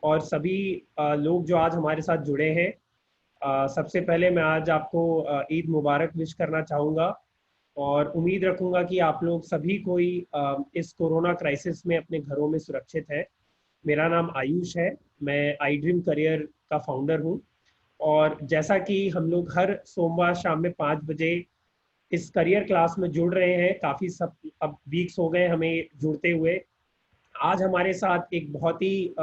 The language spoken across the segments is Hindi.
और सभी लोग जो आज हमारे साथ जुड़े हैं। सबसे पहले मैं आज आपको ईद मुबारक विश करना चाहूँगा और उम्मीद रखूँगा कि आप लोग सभी कोई इस कोरोना क्राइसिस में अपने घरों में सुरक्षित है। मेरा नाम आयुष है। मैं आई ड्रीम करियर का फाउंडर हूँ और जैसा कि हम लोग हर सोमवार शाम में 5 बजे इस करियर क्लास में जुड़ रहे हैं, काफ़ी सब अब वीक्स हो गए हमें जुड़ते हुए। आज हमारे साथ एक बहुत ही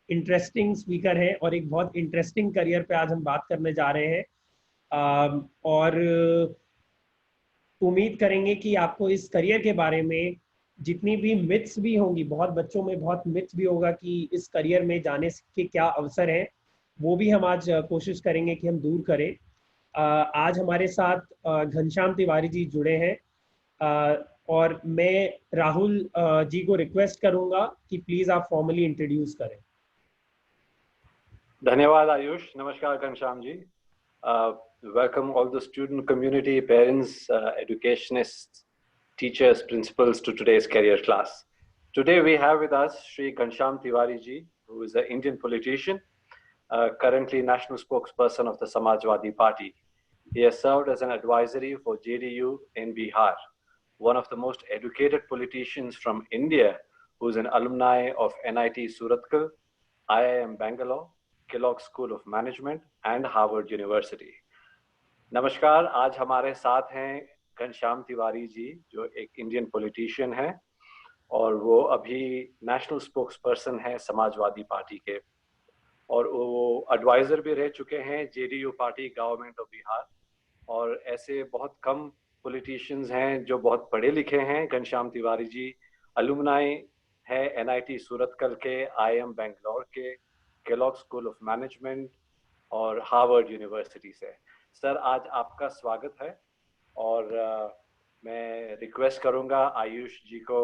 इंटरेस्टिंग स्पीकर है और एक बहुत इंटरेस्टिंग करियर पे आज हम बात करने जा रहे हैं। और उम्मीद करेंगे कि आपको इस करियर के बारे में जितनी भी मिथ्स भी होंगी, बहुत बच्चों में बहुत मिथ्स भी होगा कि इस करियर में जाने के क्या अवसर हैं, वो भी हम आज कोशिश करेंगे कि हम दूर करें। आज हमारे साथ घनश्याम तिवारी जी जुड़े हैं। और मैं राहुल जी को रिक्वेस्ट करूंगा कि प्लीज आप फॉर्मली इंट्रोड्यूस करें। धन्यवाद आयुष। नमस्कार Ghanshyam ji. Welcome all the student community, parents, educationists, teachers, principals to today's career class. Today we have with us Shri Ghanshyam Tiwari ji, who is an Indian politician, currently national spokesperson of the Samajwadi Party. He has served as an advisory for JDU in Bihar, one of the most educated politicians from India, who is an alumni of NIT Surathkal, IIM Bangalore, Kellogg School of Management and Harvard University. नमस्कार, आज हमारे साथ हैं घनश्याम तिवारी जी, जो एक इंडियन पॉलिटिशियन हैं और वो अभी नेशनल स्पोक्सपर्सन हैं समाजवादी पार्टी के, और वो एडवाइजर भी रह चुके हैं JDU party government of Bihar. और ऐसे बहुत कम पॉलिटिशियंस हैं जो बहुत पढ़े लिखे हैं। घनश्याम तिवारी जी अलुमनाई है एनआईटी सूरतकल के, आईआईएम बेंगलोर के, केलॉग स्कूल ऑफ मैनेजमेंट और हार्वर्ड यूनिवर्सिटी से। सर, आज आपका स्वागत है और मैं रिक्वेस्ट करूंगा आयुष जी को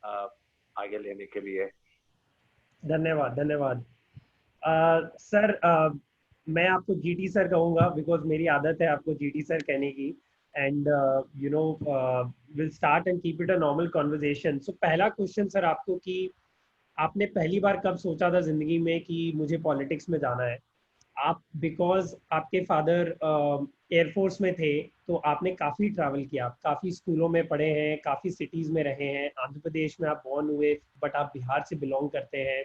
आगे लेने के लिए। धन्यवाद धन्यवाद। सर, मैं आपको जीटी सर कहूँगा बिकॉज मेरी आदत है आपको जीटी सर कहने की। And you know will start and keep it a normal conversation. So पहला क्वेश्चन सर आपको कि आपने पहली बार कब सोचा था जिंदगी में कि मुझे पॉलिटिक्स में जाना है? आप बिकॉज आपके फादर एयरफोर्स में थे तो आपने काफ़ी ट्रैवल किया, आप काफ़ी स्कूलों में पढ़े हैं, काफ़ी सिटीज़ में रहे हैं। आंध्र प्रदेश में आप बॉर्न हुए बट आप बिहार से बिलोंग करते हैं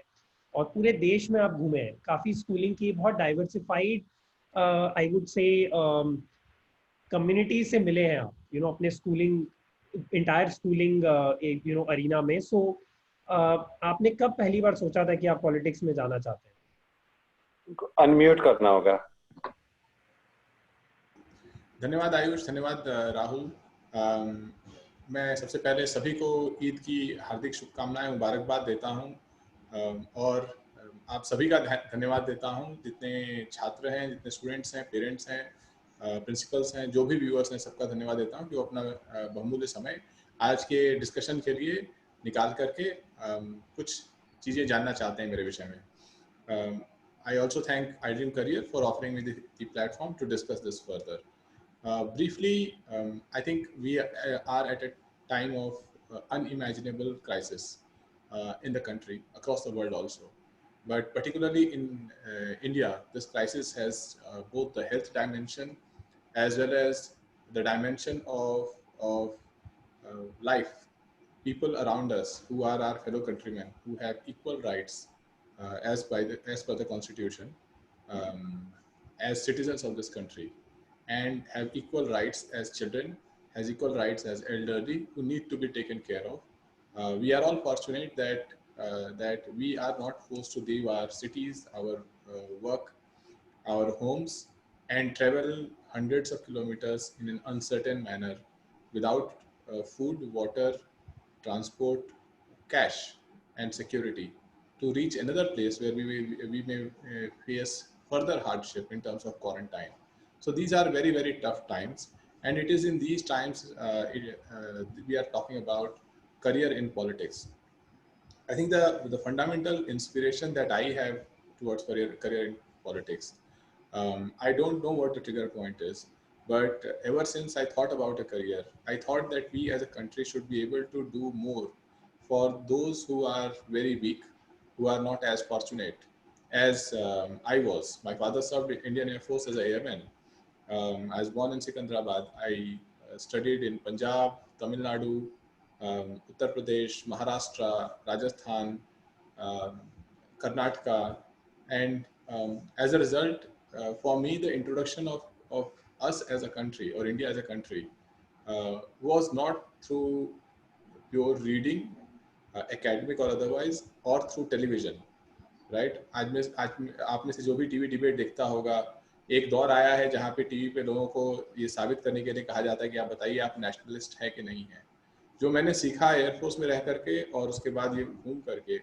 और पूरे देश में आप घूमे हैं, काफ़ी स्कूलिंग की, बहुत diversified I would say community से मिले हैं आप, अपने स्कूलिंग, इंटायर स्कूलिंग अरीना में। सो आपने कब पहली बार सोचा था कि आप पॉलिटिक्स में जाना चाहते हैं? अनम्यूट करना होगा। धन्यवाद आयुष, धन्यवाद राहुल। मैं सबसे पहले सभी को ईद की हार्दिक शुभकामनाएं, मुबारकबाद देता हूं और आप सभी का धन्यवाद देता हूं, जितने छात्र हैं, जितने स्टूडेंट्स हैं, पेरेंट्स हैं, प्रिंसिपल्स हैं, जो भी व्यूअर्स हैं, सबका धन्यवाद देता हूं कि वो अपना बहुमूल्य समय आज के डिस्कशन के लिए निकाल करके कुछ चीज़ें जानना चाहते हैं मेरे विषय में। I also thank iDream Career for offering me the platform to discuss this further. Briefly, I think we are at a time of unimaginable crisis in the country, across the world also. But particularly in India, this crisis has both the health dimension as well as the dimension of life. People around us who are our fellow countrymen, who have equal rights as per the Constitution, as citizens of this country, and have equal rights as children, has equal rights as elderly, who need to be taken care of. We are all fortunate that we are not forced to leave our cities, our work, our homes, and travel hundreds of kilometers in an uncertain manner without food, water, transport, cash, and security to reach another place where we may face further hardship in terms of quarantine. So these are very, very tough times. And it is in these times we are talking about career in politics. I think the fundamental inspiration that I have towards career in politics, I don't know what the trigger point is, but ever since I thought about a career, I thought that we as a country should be able to do more for those who are very weak, who are not as fortunate, as I was. My father served in Indian Air Force as an airman. I was born in Secunderabad. I studied in Punjab, Tamil Nadu, Uttar Pradesh, Maharashtra, Rajasthan, um, Karnataka, and as a result, for me, the introduction of us as a country or India as a country was not through pure reading, academic or otherwise, or through television. Right आज में आप में से जो भी टीवी डिबेट देखता होगा, एक दौर आया है जहाँ पे टीवी पे लोगों को ये साबित करने के लिए कहा जाता है कि आप बताइए आप नेशनलिस्ट है कि नहीं है। जो मैंने सीखा एयरफोर्स में रह करके और उसके बाद ये घूम करके,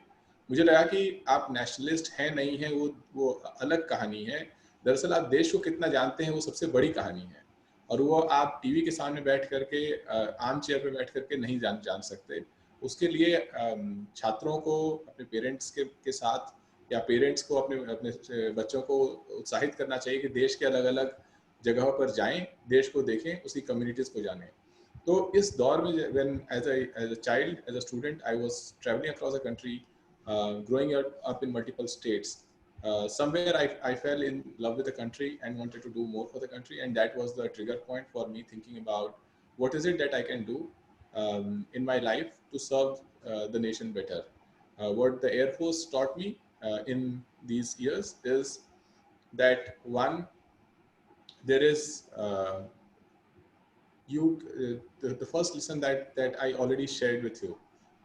मुझे लगा कि आप नेशनलिस्ट हैं नहीं है वो अलग कहानी है। दरअसल आप देश को कितना जानते हैं वो सबसे बड़ी कहानी है, और वो आप टीवी के सामने बैठ करके आर्म चेयर पे बैठ करके नहीं जान सकते। उसके लिए छात्रों को अपने पेरेंट्स के साथ या पेरेंट्स को अपने अपने बच्चों को उत्साहित करना चाहिए कि देश के अलग अलग जगहों पर जाएं, देश को देखें, उसकी कम्युनिटीज़ को जानें। तो इस दौर में when as a child, as a student, I was traveling across the country, growing up in multiple states. Somewhere I fell in love with the country and wanted to do more for the country, and that was the trigger point for me thinking about what is it that I can do in my life to serve the nation better. What the Air Force taught me in these years is that one, there is the first lesson that I already shared with you,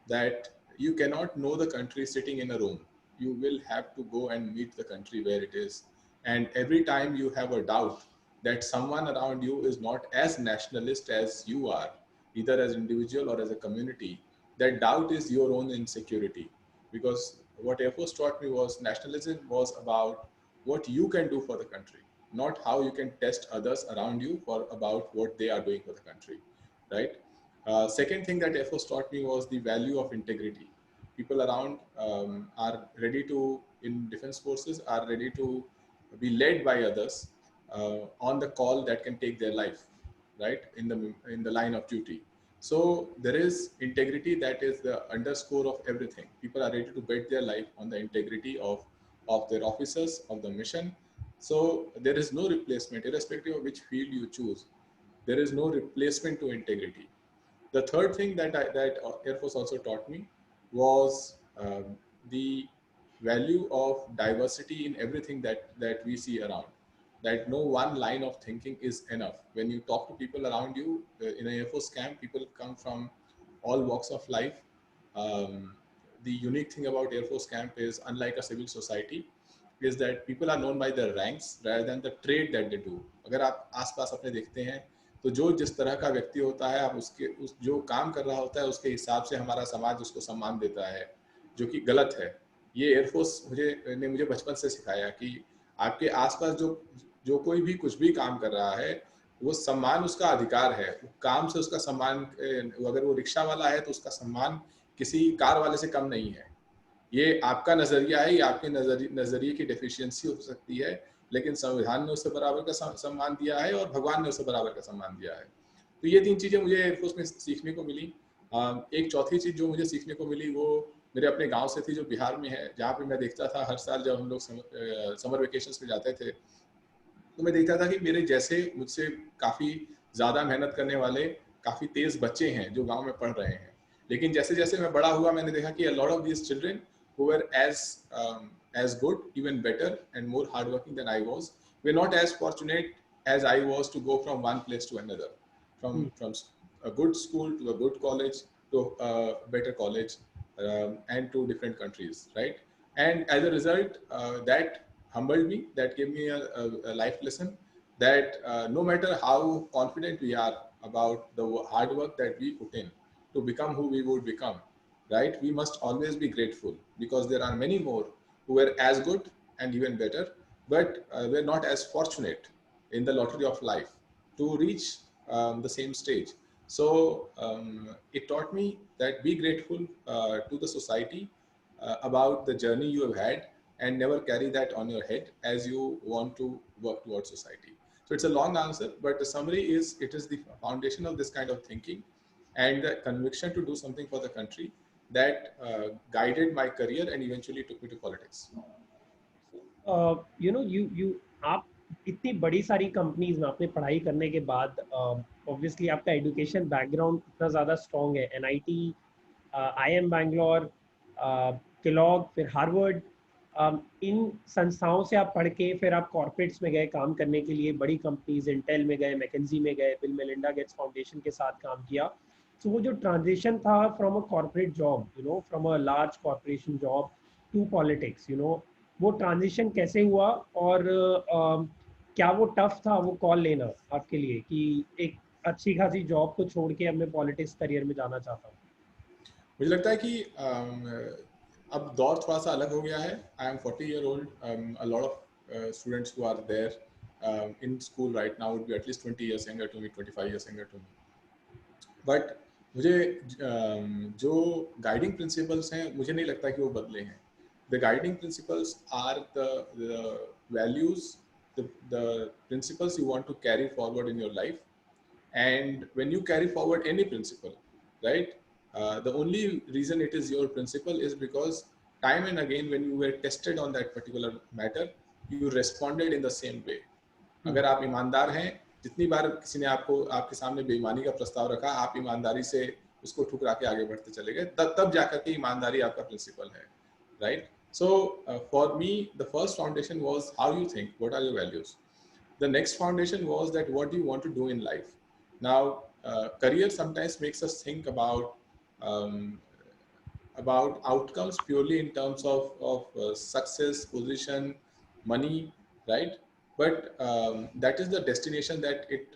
that you cannot know the country sitting in a room. You will have to go and meet the country where it is. And every time you have a doubt that someone around you is not as nationalist as you are, either as individual or as a community, that doubt is your own insecurity. Because what Air Force taught me was nationalism was about what you can do for the country, not how you can test others around you for about what they are doing for the country, right? Second thing that Air Force taught me was the value of integrity. People around are ready to, in defense forces, are ready to be led by others on the call that can take their life, right? In the line of duty. So there is integrity that is the underscore of everything. People are ready to bet their life on the integrity of their officers, of the mission. So there is no replacement, irrespective of which field you choose. There is no replacement to integrity. The third thing that Air Force also taught me was the value of diversity in everything that we see around. That no one line of thinking is enough. When you talk to people around you in an Air Force camp, people come from all walks of life. The unique thing about Air Force camp is, unlike a civil society, is that people are known by their ranks rather than the trade that they do. अगर आप आसपास अपने देखते हैं तो जो जिस तरह का व्यक्ति होता है, आप उसके उस जो काम कर रहा होता है उसके हिसाब से हमारा समाज उसको सम्मान देता है, जो कि गलत है। ये एयरफोर्स मुझे बचपन से सिखाया कि आपके आसपास जो जो कोई भी कुछ भी काम कर रहा है, वो सम्मान उसका अधिकार है। काम से उसका सम्मान, अगर वो रिक्शा वाला है तो उसका सम्मान किसी कार वाले से कम नहीं है। ये आपका नजरिया है, ये आपके नजरिए की डेफिशिएंसी हो सकती है, लेकिन संविधान ने उसे बराबर का सम्मान दिया है और भगवान ने उसे बराबर का सम्मान दिया है। तो ये तीन चीजें मुझे एयरफोर्स में सीखने को मिली। एक चौथी चीज जो मुझे सीखने को मिली वो मेरे अपने गांव से थी, जो बिहार में है, जहाँ पे मैं देखता था हर साल जब हम लोग समर वेकेशंस में जाते थे तो मैं देखता था कि मेरे जैसे मुझसे काफ़ी ज़्यादा मेहनत करने वाले काफ़ी तेज़ बच्चे हैं जो गांव में पढ़ रहे हैं। लेकिन जैसे जैसे मैं बड़ा हुआ मैंने देखा कि a lot of these children who were as good, even better and more hardworking than I was, were not as fortunate as I was to go from one place to another, from a good school to a good college to a better college, and to different countries, right? And as a result, that humbled me, that gave me a life lesson that no matter how confident we are about the hard work that we put in to become who we would become, right, we must always be grateful, because there are many more who were as good and even better, but were not as fortunate in the lottery of life to reach the same stage. So it taught me that be grateful to the society about the journey you have had, and never carry that on your head as you want to work towards society. So it's a long answer, but the summary is, it is the foundation of this kind of thinking and the conviction to do something for the country that guided my career and eventually took me to politics. You know you आप इतनी बड़ी सारी कंपनीज में आपने पढ़ाई करने के बाद ऑब्वियसली आपका एजुकेशन बैकग्राउंड इतना ज़्यादा स्ट्रॉन्ग है, एनआईटी, आईएम बैंगलोर, केलॉग, फिर हार्वर्ड, इन संस्थाओं से आप पढ़ के फिर आप कॉर्पोरेट्स में गए काम करने के लिए, बड़ी कंपनीज इंटेल में गए, मैकेंजी में गए, बिल मेलिंडा गेट्स फाउंडेशन के साथ काम किया। तो वो जो ट्रांजिशन था from a corporate job, you know from a large corporation job to politics, you know वो ट्रांजिशन कैसे हुआ, और क्या वो टफ था वो कॉल लेना आपके लिए कि एक अच्छी खासी जॉब को छोड़ के अब मैं पॉलिटिक्स करियर में जाना चाहता हूँ? मुझे लगता है कि अब दौर थोड़ा सा अलग हो गया है. I am 40 year old. A lot of students who are there in school right now would be at least 20 years younger to me, 25 years younger to me. But मुझे जो गाइडिंग प्रिंसिपल्स हैं मुझे नहीं लगता कि वो बदले हैं. The guiding principles are the values, the principles you want to carry forward in your life. And when you carry forward any principle, right, the only reason it is your principle is because time and again when you were tested on that particular matter, you responded in the same way. अगर आप ईमानदार हैं, जितनी बार किसी ने आपको आपके सामने बेईमानी का प्रस्ताव रखा, आप ईमानदारी से उसको ठुकरा के आगे बढ़ते चले गए, तब जाकर के ईमानदारी आपका प्रिंसिपल है, right? So for me the first foundation was how you think, what are your values. The next foundation was that what do you want to do in life. Now career sometimes makes us think um, about outcomes purely in terms of success, position, money, right? But that is the destination that it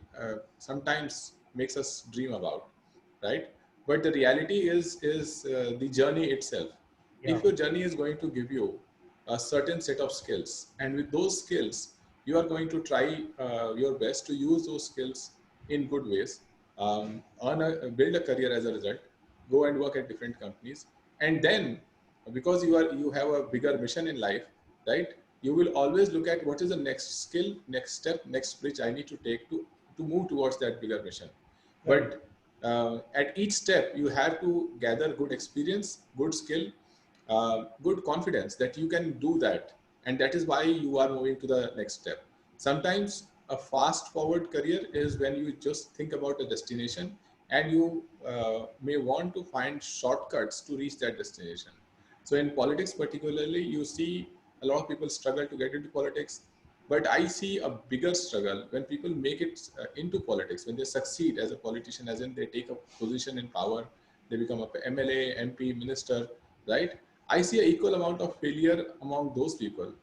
sometimes makes us dream about, right? But the reality is the journey itself. Yeah. If your journey is going to give you a certain set of skills, and with those skills, you are going to try your best to use those skills in good ways, build a career as a result, go and work at different companies, and then because you have a bigger mission in life, right, you will always look at what is the next skill, next step, next bridge I need to take to move towards that bigger mission. Right. But at each step you have to gather good experience, good skill, good confidence that you can do that, and that is why you are moving to the next step. Sometimes a fast forward career is when you just think about a destination and you may want to find shortcuts to reach that destination. So in politics particularly, you see a lot of people struggle to get into politics, but I see a bigger struggle when people make it into politics, when they succeed as a politician, as in they take a position in power, they become a MLA, MP, minister, right? I see an equal amount of failure among those people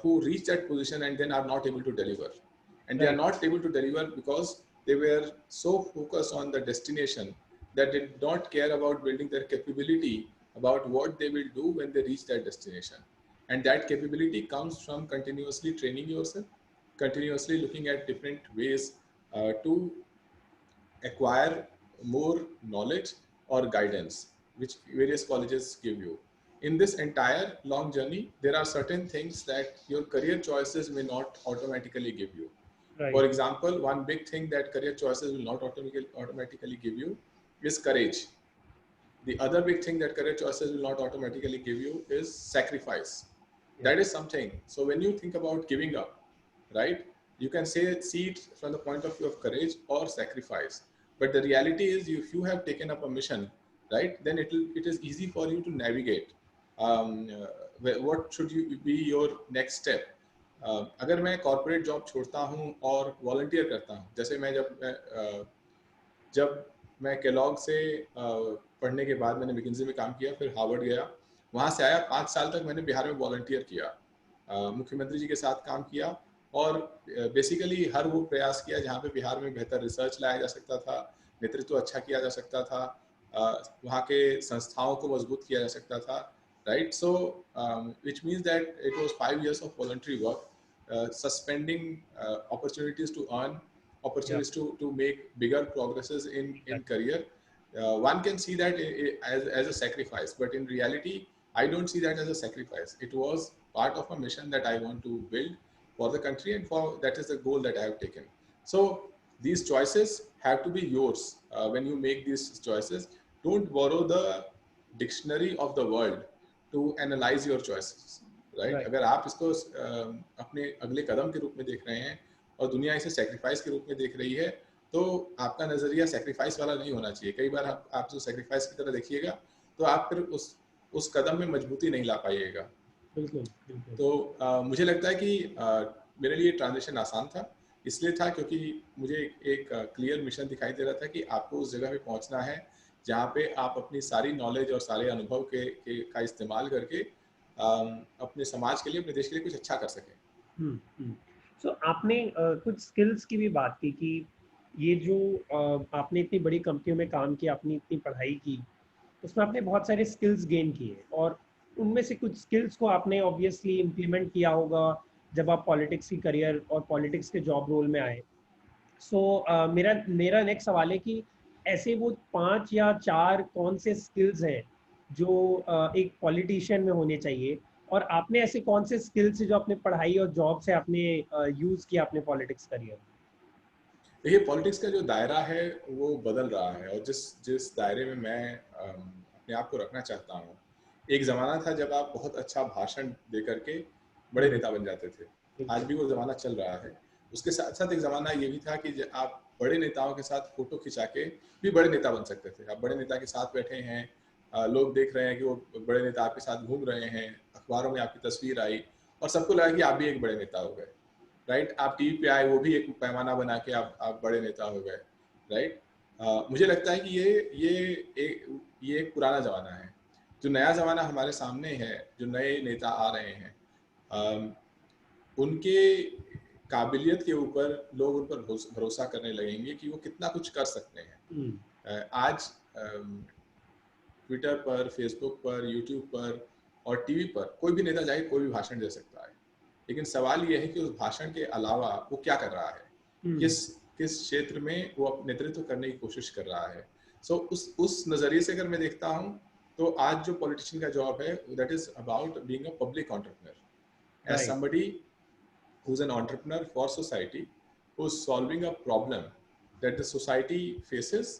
who reach that position and then are not able to deliver. And they are Right. not able to deliver because they were so focused on the destination that they did not care about building their capability about what they will do when they reach that destination. And that capability comes from continuously training yourself, continuously looking at different ways to acquire more knowledge or guidance, which various colleges give you. In this entire long journey, there are certain things that your career choices may not automatically give you. Right. For example, one big thing that career choices will not automatically give you is courage. The other big thing that career choices will not automatically give you is sacrifice. Yeah. That is something. So when you think about giving up, right, you can see it from the point of view of courage or sacrifice. But the reality is, if you have taken up a mission, right, then it is easy for you to navigate. What should you be your next step? अगर मैं कॉर्पोरेट जॉब छोड़ता हूँ और वॉलंटियर करता हूँ, जैसे जब मैं केलॉग से पढ़ने के बाद मैंने मैकेंजी में काम किया, फिर हार्वर्ड गया, वहाँ से आया, 5 साल तक मैंने बिहार में वॉलंटियर किया, मुख्यमंत्री जी के साथ काम किया और बेसिकली हर वो प्रयास किया जहाँ पे बिहार में बेहतर रिसर्च लाया जा सकता था, नेतृत्व अच्छा किया जा सकता था, वहाँ के संस्थाओं को मजबूत किया जा सकता था, right. So which means that it was 5 years of voluntary work, suspending opportunities to earn, opportunities to make bigger progresses in career. One can see that as a sacrifice, but in reality I don't see that as a sacrifice. It was part of a mission that I want to build for the country, and for that is the goal that I have taken. So these choices have to be yours. When you make these choices, don't borrow the dictionary of the world to analyze your choices. Right. अगर आप इसको अपने अगले कदम के रूप में देख रहे हैं और दुनिया इसे सेक्रीफाइस के रूप में देख रही है, तो आपका नजरिया सेक्रीफाइस वाला नहीं होना चाहिए। कई बार आप जो सेक्रीफाइस की तरह देखिएगा तो आप फिर उस कदम में मजबूती नहीं ला पाइएगा। बिल्कुल बिल्कुल। तो मुझे लगता है कि मेरे लिए ट्रांजिशन आसान था, इसलिए था क्योंकि मुझे एक क्लियर मिशन दिखाई दे रहा था कि आपको उस जगह पे पहुंचना है जहाँ पे आप अपनी सारी नॉलेज और सारे अनुभव का इस्तेमाल करके अपने समाज के लिए, अपने देश के लिए कुछ अच्छा कर सकें। सो आपने कुछ स्किल्स की भी बात की कि ये जो आपने इतनी बड़ी कंपनियों में काम किया, आपने इतनी पढ़ाई की, उसमें आपने बहुत सारे स्किल्स गेन किए और उनमें से कुछ स्किल्स को आपने ऑब्वियसली इम्प्लीमेंट किया होगा जब आप पॉलिटिक्स की करियर और पॉलिटिक्स के जॉब रोल में आए। सो मेरा मेरा नेक्स्ट सवाल है कि ऐसे वो 5 या 4 कौन से स्किल्स हैं जो एक पॉलिटिशियन में होने चाहिए, और आपने ऐसे कौन से स्किल्स हैं जो अपने पढ़ाई और जॉब से आपने यूज किया अपने पॉलिटिक्स करियर? देखिए, पॉलिटिक्स का जो दायरा है वो बदल रहा है, और जिस जिस दायरे में मैं अपने आप को रखना चाहता हूँ, एक ज़माना था जब आप बहुत अच्छा भाषण दे करके बड़े नेता बन जाते थे। आज भी वो ज़माना चल रहा है। उसके साथ साथ एक ज़माना ये भी था कि आप बड़े नेताओं के साथ फोटो खिंचा के भी बड़े नेता बन सकते थे। आप बड़े नेता के साथ बैठे हैं, लोग देख रहे हैं कि वो बड़े नेता आपके साथ घूम रहे हैं, अखबारों में आपकी तस्वीर आई और सबको लगा कि आप भी एक बड़े नेता हो गए। राइट, आप टीवी पे आए, वो भी एक पैमाना बना के आप बड़े नेता हो गए। राइट। मुझे लगता है कि ये एक पुराना ज़माना है। जो नया ज़माना हमारे सामने है, जो नए नेता आ रहे हैं, अम, उनके काबिलियत के ऊपर लोग उन पर भरोसा करने लगेंगे कि वो कितना कुछ कर सकते हैं। आज ट्विटर पर, फेसबुक पर, यूट्यूब पर और टीवी पर कोई भी नेता जाके कोई भी भाषण दे सकता है, लेकिन सवाल यह है कि उस भाषण के अलावा वो क्या कर रहा है, किस किस क्षेत्र में वो नेतृत्व करने की कोशिश कर रहा है। सो उस नज़रिए से अगर मैं देखता हूँ तो आज जो पॉलिटिशियन का जॉब है, that is about being a public entrepreneur, as somebody who's an entrepreneur for society, who's solving a problem that the society faces,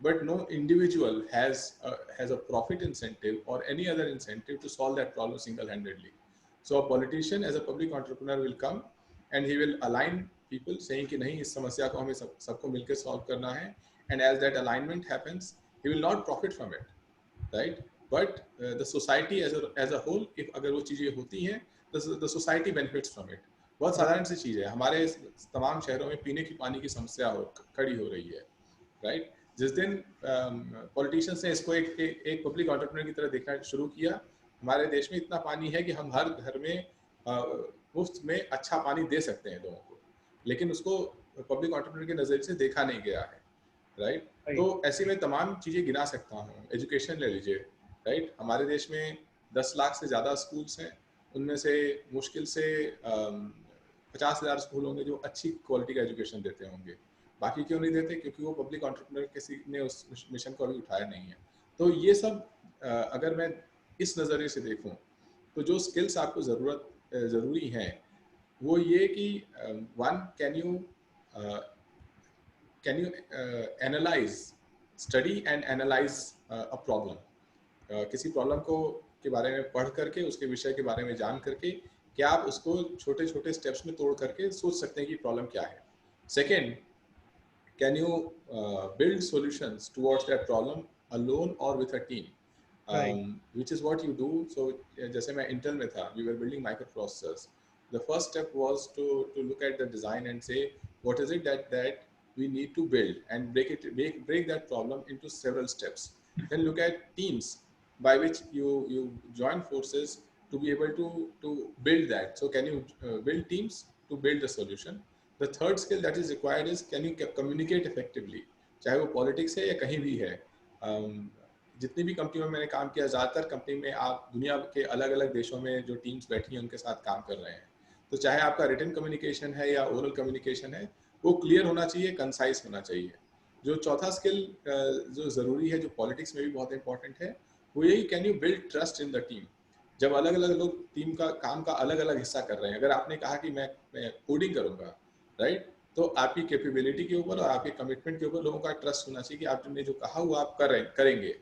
but no individual has a profit incentive or any other incentive to solve that problem single-handedly. So a politician as a public entrepreneur will come and he will align people saying कि नहीं, इस समस्या को हमें सबको मिलकर solve करना है, and as that alignment happens, he will not profit from it, right? But the society as a whole, if अगर वो चीजें होती हैं, the society benefits from it. बहुत साधारण सी चीज है, हमारे तमाम शहरों में पीने की पानी की समस्या खड़ी हो रही है। राइट। जिस दिन पॉलिटिशियंस ने इसको एक पब्लिक एंटरप्रेन्योर की तरह देखना शुरू किया, हमारे देश में इतना पानी है कि हम हर घर में मुफ्त में अच्छा पानी दे सकते हैं लोगों को, लेकिन उसको पब्लिक एंटरप्रेन्योर के नजरिए से देखा नहीं गया है। राइट। तो ऐसे में तमाम चीजें गिना सकता हूँ। एजुकेशन ले लीजिए। राइट, हमारे देश में 10 लाख से ज्यादा स्कूल्स हैं, उनमें से मुश्किल से 50,000 स्कूल होंगे जो अच्छी क्वालिटी का एजुकेशन देते होंगे। बाकी क्यों नहीं देते? क्योंकि वो पब्लिक एंटरप्रेन्योर किसी ने उस मिशन को अभी उठाया नहीं है। तो ये सब अगर मैं इस नज़रिए से देखूं तो जो स्किल्स आपको ज़रूरी हैं वो ये कि one, can you analyse, study and analyse a problem. किसी प्रॉब्लम के बारे में पढ़ करके, उसके विषय के बारे में जान करके, क्या आप उसको छोटे छोटे स्टेप्स में तोड़ करके सोच सकते हैं कि प्रॉब्लम क्या है। Second, can you build solutions towards that problem alone or with a team, which is what you do. So जैसे मैं Intel में था, we were building microprocessors. The first step was to look at the design and say what is it that we need to build, and break that problem into several steps. Then look at teams by which you join forces to be able to build that. So can you build teams to build the solution. The third skill that is required is can you communicate effectively, चाहे वो पॉलिटिक्स है या कहीं भी है। जितनी भी कंपनियों में मैंने काम किया, ज़्यादातर कंपनी में आप दुनिया के अलग अलग देशों में जो टीम्स बैठी हैं उनके साथ काम कर रहे हैं। तो चाहे आपका रिटन कम्युनिकेशन है या ओरल कम्युनिकेशन है, वो क्लियर होना चाहिए, कंसाइज होना चाहिए। जो चौथा स्किल जो ज़रूरी है, जो पॉलिटिक्स में भी बहुत इंपॉर्टेंट है, वो यही, can you build trust in the team. जब अलग अलग लोग टीम का काम का अलग अलग हिस्सा कर रहे हैं, अगर आपने कहा कि मैं कोडिंग करूंगा, राइट, तो आपकी कैपेबिलिटी के ऊपर और आपके कमिटमेंट के ऊपर लोगों का ट्रस्ट होना चाहिए कि आपने जो कहा वो आप करेंगे।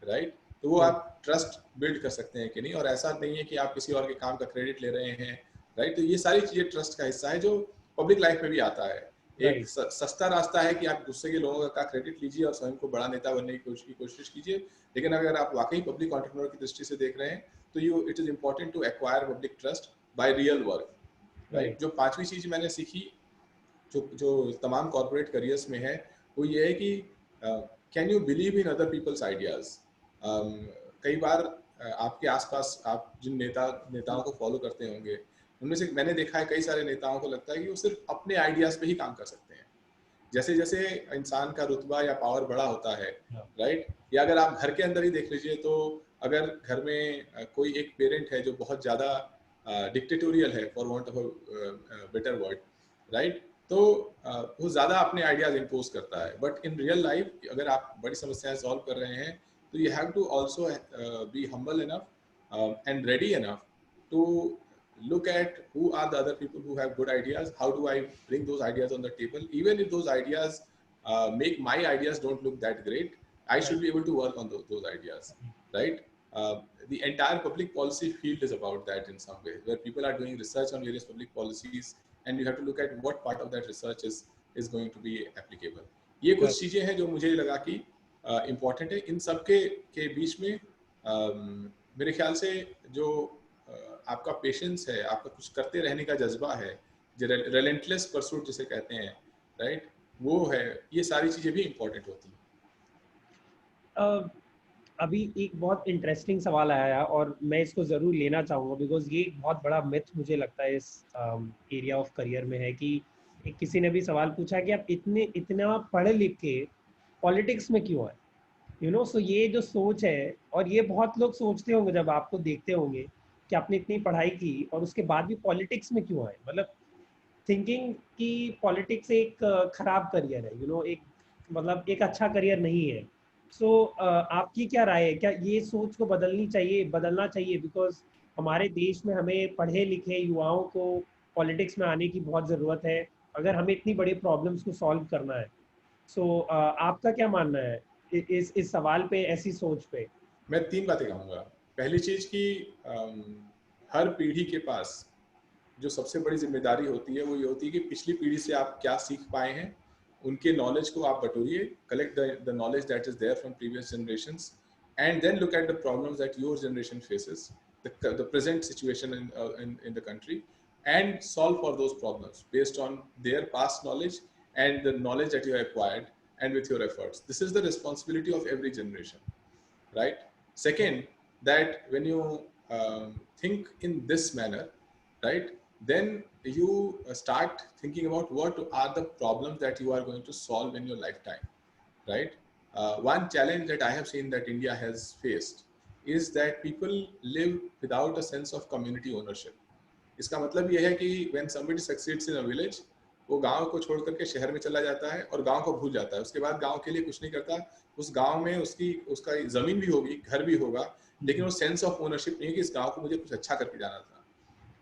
राइट। तो वो आप ट्रस्ट बिल्ड कर सकते हैं कि नहीं, और ऐसा नहीं है कि आप किसी और के काम का क्रेडिट ले रहे हैं, राइट। तो ये सारी चीजें ट्रस्ट का हिस्सा है जो पब्लिक लाइफ में भी आता है। एक सस्ता रास्ता है कि आप दूसरे के लोगों का क्रेडिट लीजिए और स्वयं को बड़ा नेता बनने की कोशिश कीजिए, लेकिन अगर आप वाकई पब्लिक एंटरप्रेन्योर की दृष्टि से देख रहे हैं तो it is important to acquire public trust by real work, right. जो पांचवी चीज मैंने सीखी जो तमाम कॉर्पोरेट करियर्स में है वो ये है कि can you believe in other people's ideas. कई बार आपके आसपास आप जिन नेताओं को फॉलो करते होंगे उनमें से मैंने देखा है कई सारे नेताओं को लगता है कि वो सिर्फ अपने आइडियाज पे ही काम कर सकते हैं। जैसे जैसे इंसान का रुतबा या पावर बड़ा होता है, राइट, या अगर आप घर के अंदर ही देख लीजिए तो अगर घर में कोई एक पेरेंट है जो बहुत ज़्यादा डिक्टेटोरियल है, for want of a better word, right, तो वो ज़्यादा अपने आइडियाज इम्पोज करता है। बट इन रियल लाइफ अगर आप बड़ी समस्याएं सॉल्व कर रहे हैं तो you have to also be humble enough and ready enough to look at who are the other people who have good ideas, how do I bring those ideas on the table, even if those ideas make my ideas don't look that great, I should be able to work on those ideas, right. The entire public policy field is about that in some way, where people are doing research on various public policies and you have to look at what part of that research is going to be applicable. ये कुछ चीजें हैं जो मुझे लगा कि important है। इन सब के बीच में मेरे ख्याल से जो आपका पेशेंस है, आपका कुछ करते रहने का जज्बा है, जो रेलेंटलेस परसूट जिसे कहते हैं, राइट, वो है। ये सारी चीजें भी इम्पोर्टेंट होती हैं। अभी एक बहुत इंटरेस्टिंग सवाल आया और मैं इसको ज़रूर लेना चाहूँगा बिकॉज ये एक बहुत बड़ा मिथ मुझे लगता है इस एरिया ऑफ करियर में है कि किसी ने भी सवाल पूछा कि आप इतना पढ़े लिख के पॉलिटिक्स में क्यों आए, सो ये जो सोच है, और ये बहुत लोग सोचते होंगे जब आपको देखते होंगे कि आपने इतनी पढ़ाई की और उसके बाद भी पॉलिटिक्स में क्यों आए, मतलब थिंकिंग कि पॉलिटिक्स एक खराब करियर है, एक मतलब एक अच्छा करियर नहीं है। सो आपकी क्या राय है, क्या ये सोच को बदलना चाहिए बिकॉज हमारे देश में हमें पढ़े लिखे युवाओं को पॉलिटिक्स में आने की बहुत ज़रूरत है अगर हमें इतनी बड़ी प्रॉब्लम्स को सॉल्व करना है। सो आपका क्या मानना है इस सवाल पे, ऐसी सोच पे? मैं 3 बातें कहूँगा। पहली चीज कि हर पीढ़ी के पास जो सबसे बड़ी जिम्मेदारी होती है वो ये होती है कि पिछली पीढ़ी से आप क्या सीख पाए हैं, उनके नॉलेज को आप बटोरिए, collect the knowledge that is there from previous generations and then look at the problems that your generation faces, the present situation in the country, and solve for those problems based on their past knowledge and the knowledge that you have acquired and with your efforts. This is the responsibility of every generation, right? Second, that when you think in this manner, right, then you start thinking about what are the problems that you are going to solve in your lifetime, right? One challenge that I have seen that India has faced is that people live without a sense of community ownership. इसका मतलब यह है कि when somebody succeeds in a village, वो गांव को छोड़ करके शहर में चला जाता है और गांव को भूल जाता है। उसके बाद गांव के लिए कुछ नहीं करता। उस गांव में उसका जमीन भी होगी, घर भी होगा, लेकिन वो सेंस ऑफ ओनरशिप नहीं है कि इस गांव को मुझे कुछ अच्छा करके जाना था।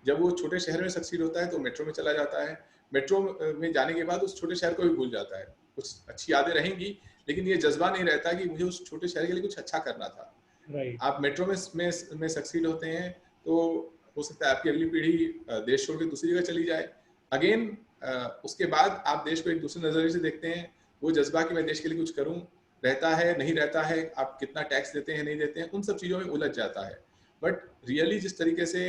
जब वो छोटे शहर में सक्सीड होता है तो मेट्रो में चला जाता है। मेट्रो में जाने के बाद उस छोटे शहर को भी भूल जाता है। कुछ अच्छी यादें रहेंगी, लेकिन ये जज्बा नहीं रहता कि मुझे उस छोटे शहर के लिए कुछ अच्छा करना था। आप मेट्रो में सक्सीड होते हैं तो हो सकता है आपकी अगली पीढ़ी देश छोड़ के दूसरी जगह चली जाए। अगेन उसके बाद आप देश को एक दूसरे नजरिए से देखते हैं। वो जज्बा कि मैं देश के लिए कुछ करूं रहता है, नहीं रहता है, आप कितना टैक्स देते हैं, नहीं देते हैं, उन सब चीज़ों में उलझ जाता है। बट रियली जिस तरीके से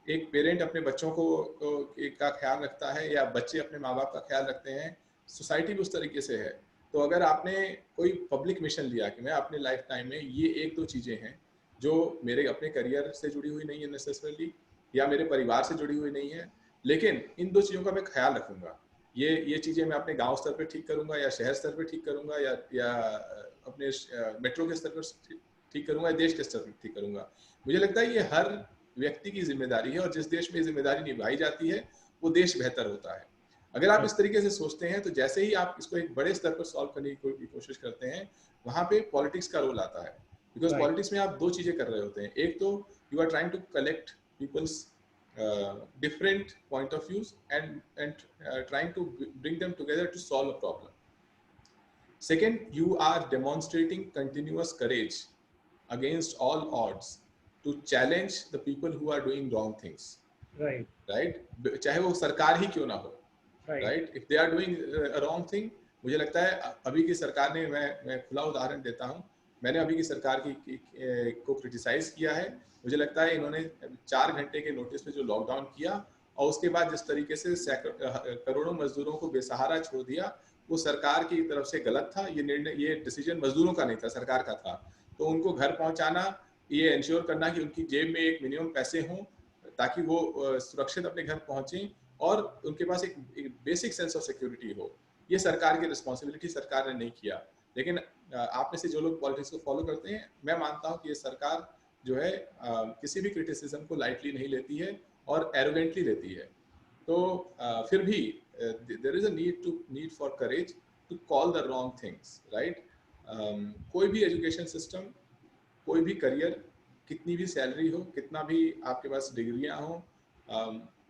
एक पेरेंट अपने बच्चों का ख्याल रखता है या बच्चे अपने माँ बाप का ख्याल रखते हैं, सोसाइटी भी उस तरीके से है। तो अगर आपने कोई पब्लिक मिशन लिया कि मैं अपने लाइफ टाइम में ये 1-2 चीज़ें हैं जो मेरे अपने करियर से जुड़ी हुई नहीं है नेसेसरली या मेरे परिवार से जुड़ी हुई नहीं है, लेकिन इन 2 चीज़ों का मैं ख्याल रखूंगा, ये चीज़ें मैं अपने गांव स्तर पे ठीक करूंगा या शहर स्तर पे ठीक करूंगा या अपने मेट्रो के स्तर पर ठीक करूंगा या देश के स्तर पर ठीक करूंगा। मुझे लगता है ये हर व्यक्ति की जिम्मेदारी है और जिस देश में जिम्मेदारी निभाई जाती है वो देश बेहतर होता है। अगर आप इस तरीके से सोचते हैं तो जैसे ही आप इसको एक बड़े स्तर पर सॉल्व करने की कोशिश करते हैं, वहां पे पॉलिटिक्स का रोल आता है। बिकॉज पॉलिटिक्स में आप 2 चीजें कर रहे होते हैं। एक तो you are trying to collect people's different point of views and trying to bring them together to solve a problem. Second, you are demonstrating continuous courage against all odds to challenge the people who are doing wrong things, right, right? चाहे वो सरकार ही क्यों ना हो, right, right? If they are doing a wrong thing, मुझे लगता है अभी की सरकार ने, मैं खुला उदाहरण देता हूँ, मैंने अभी की सरकार को क्रिटिसाइज किया है। मुझे लगता है इन्होंने 4 घंटे के नोटिस में जो लॉकडाउन किया और उसके बाद जिस तरीके से करोड़ों मजदूरों को बेसहारा छोड़ दिया, वो सरकार की तरफ से गलत था। ये निर्णय, ये डिसीजन मजदूरों का नहीं था, सरकार का था। तो उनको घर पहुंचाना, ये इंश्योर करना कि उनकी जेब में एक मिनिमम पैसे हों ताकि वो सुरक्षित अपने घर पहुंचे और उनके पास एक बेसिक सेंस ऑफ सिक्योरिटी हो, ये सरकार की रिस्पॉन्सिबिलिटी सरकार ने नहीं किया। लेकिन आप में से जो लोग पॉलिटिक्स को फॉलो करते हैं, मैं मानता हूँ कि ये सरकार जो है किसी भी क्रिटिसिज्म को लाइटली नहीं लेती है और एरोगेंटली लेती है। तो फिर भी there is a need for courage to call the wrong things, right? कोई भी एजुकेशन सिस्टम, कोई भी करियर, कितनी भी सैलरी हो, कितना भी आपके पास डिग्रियां हो,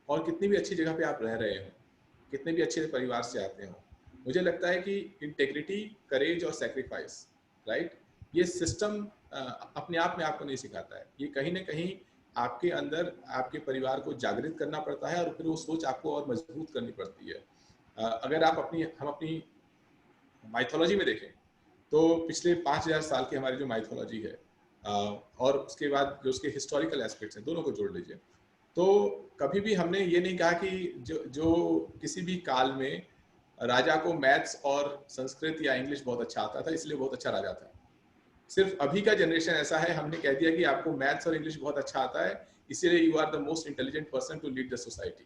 और कितनी भी अच्छी जगह पे आप रह रहे हो, कितने भी अच्छे परिवार से आते हो, मुझे लगता है कि इंटेग्रिटी, करेज और सेक्रीफाइस, राइट, ये सिस्टम अपने आप में आपको नहीं सिखाता है। ये कहीं ना कहीं आपके अंदर आपके परिवार को जागृत करना पड़ता है और फिर वो सोच आपको और मजबूत करनी पड़ती है। अगर आप हम अपनी माइथोलॉजी में देखें तो पिछले 5000 साल की हमारी जो माइथोलॉजी है और उसके बाद जो उसके हिस्टोरिकल एस्पेक्ट्स हैं, दोनों को जोड़ लीजिए, तो कभी भी हमने ये नहीं कहा कि जो किसी भी काल में राजा को मैथ्स और संस्कृत या इंग्लिश बहुत अच्छा आता था इसलिए बहुत अच्छा राजा था। सिर्फ अभी का जनरेशन ऐसा है, हमने कह दिया कि आपको मैथ्स और इंग्लिश बहुत अच्छा आता है इसीलिए you are the most intelligent person to lead the society,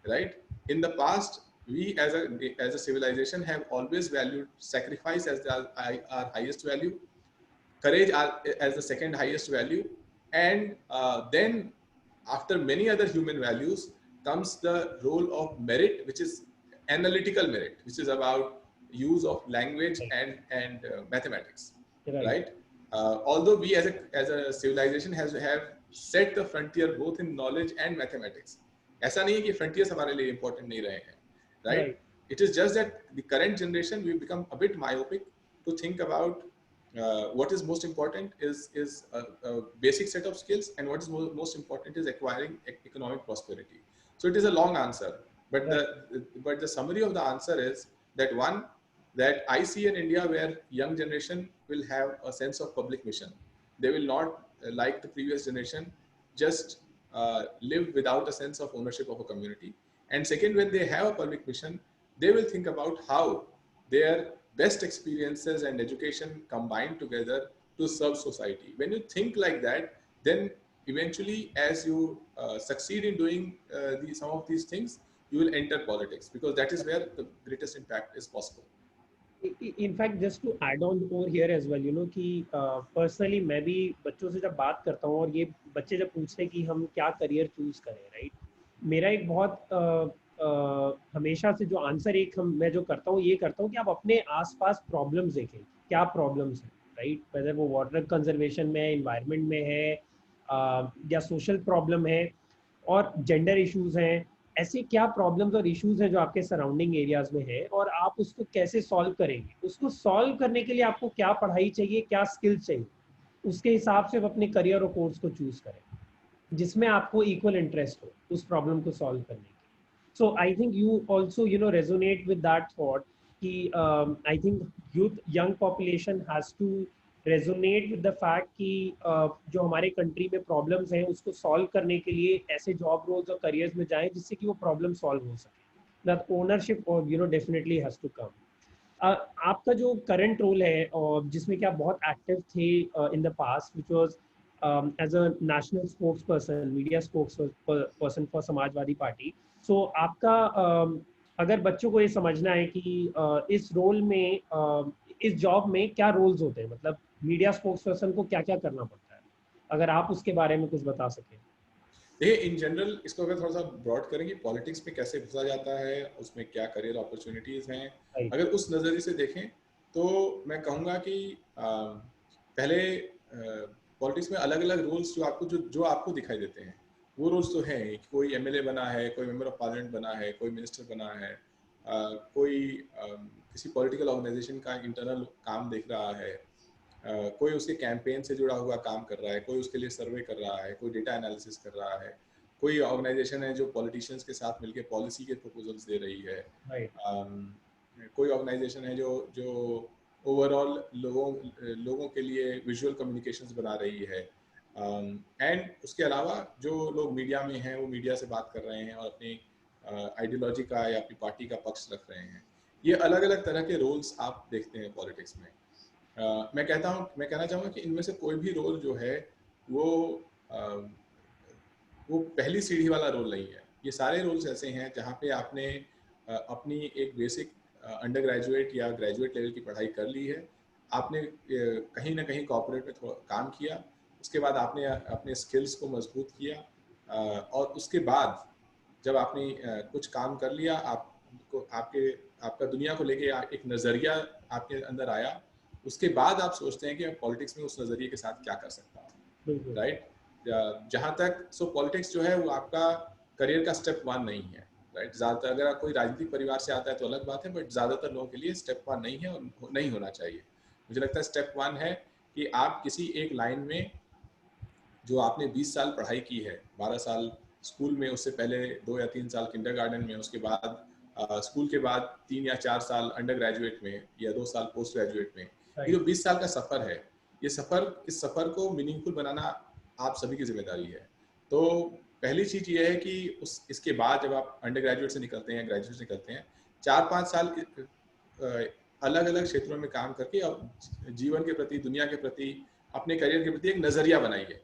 right? In the past, we as a civilization have always valued sacrifice as our highest value, courage as the second highest value, and then after many other human values comes the role of merit, which is analytical merit, which is about use of language and mathematics, right, right? Although we as a civilization have set the frontier both in knowledge and mathematics, ऐसा नहीं है कि frontiers हमारे लिए important नहीं रहे हैं, right? right. It is just that the current generation we become a bit myopic to think about what is most important is a basic set of skills, and what is most important is acquiring economic prosperity. So it is a long answer, but the summary of the answer is that one, that I see in India where young generation will have a sense of public mission. They will not like the previous generation just live without a sense of ownership of a community. And second, when they have a public mission, they will think about how their best experiences and education combined together to serve society. When you think like that, then eventually as you succeed in doing some of these things, you will enter politics, because that is where the greatest impact is possible. In fact, just to add on over here as well, कि personally मैं भी बच्चों से जब बात करता हूँ और ये बच्चे जब पूछते हैं कि हम क्या करियर चूज करें, राइट, मेरा एक बहुत हमेशा से जो आंसर मैं जो करता हूँ, ये करता हूँ कि आप अपने आसपास प्रॉब्लम्स देखें, क्या प्रॉब्लम्स हैं, राइट, वेदर वो वाटर कंजर्वेशन में है, इन्वायरमेंट में है, या सोशल प्रॉब्लम है और जेंडर इश्यूज हैं, ऐसे क्या प्रॉब्लम्स और इश्यूज हैं जो आपके सराउंडिंग एरियाज में है और आप उसको कैसे सॉल्व करेंगे। उसको सॉल्व करने के लिए आपको क्या पढ़ाई चाहिए, क्या स्किल्स चाहिए, उसके हिसाब से आप अपने करियर और कोर्स को चूज करें जिसमें आपको इक्वल इंटरेस्ट हो उस प्रॉब्लम को सॉल्व करने के। So I think you also resonate with that thought कि I think young population has to resonate with the fact कि जो हमारे कंट्री में प्रॉब्लम्स हैं उसको सॉल्व करने के लिए ऐसे जॉब रोल्स और करियर्स में जाएं जिससे कि वो प्रॉब्लम सॉल्व हो सके। That ownership definitely has to come. आपका जो करंट रोल है और जिसमें कि आप बहुत एक्टिव थे in the past, which was as a national spokesperson, media spokesperson for Samajwadi Party, so आपका अगर बच्चों को ये समझना है कि इस रोल में इस जॉब में क्या रोल्स होते हैं, मतलब मीडिया स्पोक्स पर्सन को क्या क्या करना पड़ता है, अगर आप उसके बारे में कुछ बता सकें। देखिए, इन जनरल इसको अगर थोड़ा सा ब्रॉड करेंगे, पॉलिटिक्स में कैसे घुसा जाता है, उसमें क्या करियर अपॉर्चुनिटीज हैं, अगर उस नज़रिए से देखें तो मैं कहूँगा कि पहले पॉलिटिक्स में अलग अलग रोल्स जो आपको दिखाई देते हैं वो रोल्स तो हैं। कोई एमएलए बना है, कोई मेंबर ऑफ पार्लियामेंट बना है, कोई मिनिस्टर बना है, कोई किसी पॉलिटिकल ऑर्गेनाइजेशन का इंटरनल काम देख रहा है, कोई उसके कैंपेन से जुड़ा हुआ काम कर रहा है, कोई उसके लिए सर्वे कर रहा है, कोई डेटा एनालिसिस कर रहा है, कोई ऑर्गेनाइजेशन है जो पॉलिटिशियंस के साथ मिलकर पॉलिसी के प्रपोजल्स दे रही है, कोई ऑर्गेनाइजेशन है जो ओवरऑल लोगों के लिए विजुअल कम्युनिकेशंस बना रही है, एंड उसके अलावा जो लोग मीडिया में हैं वो मीडिया से बात कर रहे हैं और अपनी आइडियोलॉजी का या अपनी पार्टी का पक्ष रख रहे हैं। ये अलग अलग तरह के रोल्स आप देखते हैं पॉलिटिक्स में। मैं कहना चाहूँगा कि इनमें से कोई भी रोल जो है वो पहली सीढ़ी वाला रोल नहीं है। ये सारे रोल्स ऐसे हैं जहाँ पे आपने अपनी एक बेसिक अंडर ग्रेजुएट या ग्रेजुएट लेवल की पढ़ाई कर ली है, आपने कहीं ना कहीं कॉर्पोरेट में थोड़ा काम किया, उसके बाद आपने अपने स्किल्स को मजबूत किया, और उसके बाद जब आपने कुछ काम कर लिया, आपका दुनिया को लेके एक नज़रिया आपके अंदर आया, उसके बाद आप सोचते हैं कि मैं पॉलिटिक्स में उस नज़रिए के साथ क्या कर सकता हूँ, राइट। जहाँ तक पॉलिटिक्स जो है वो आपका करियर का स्टेप 1 नहीं है, राइट। ज़्यादातर अगर आप कोई राजनीतिक परिवार से आता है तो अलग बात है, बट ज़्यादातर लोगों के लिए स्टेप 1 नहीं है और नहीं होना चाहिए। मुझे लगता है स्टेप 1 है कि आप किसी एक लाइन में जो आपने 20 साल पढ़ाई की है, 12 साल स्कूल में, उससे पहले 2 या 3 साल किंडरगार्टन में, उसके बाद स्कूल के बाद 3 या 4 साल अंडर ग्रेजुएट में या 2 साल पोस्ट ग्रेजुएट में, ये जो 20 साल का सफ़र है, इस सफ़र को मीनिंगफुल बनाना आप सभी की जिम्मेदारी है। तो पहली चीज़ ये है कि इसके बाद जब आप अंडर ग्रेजुएट से निकलते हैं, ग्रेजुएट से निकलते हैं, 4-5 साल अलग अलग क्षेत्रों में काम करके अब जीवन के प्रति, दुनिया के प्रति, अपने करियर के प्रति एक नज़रिया बनाइए।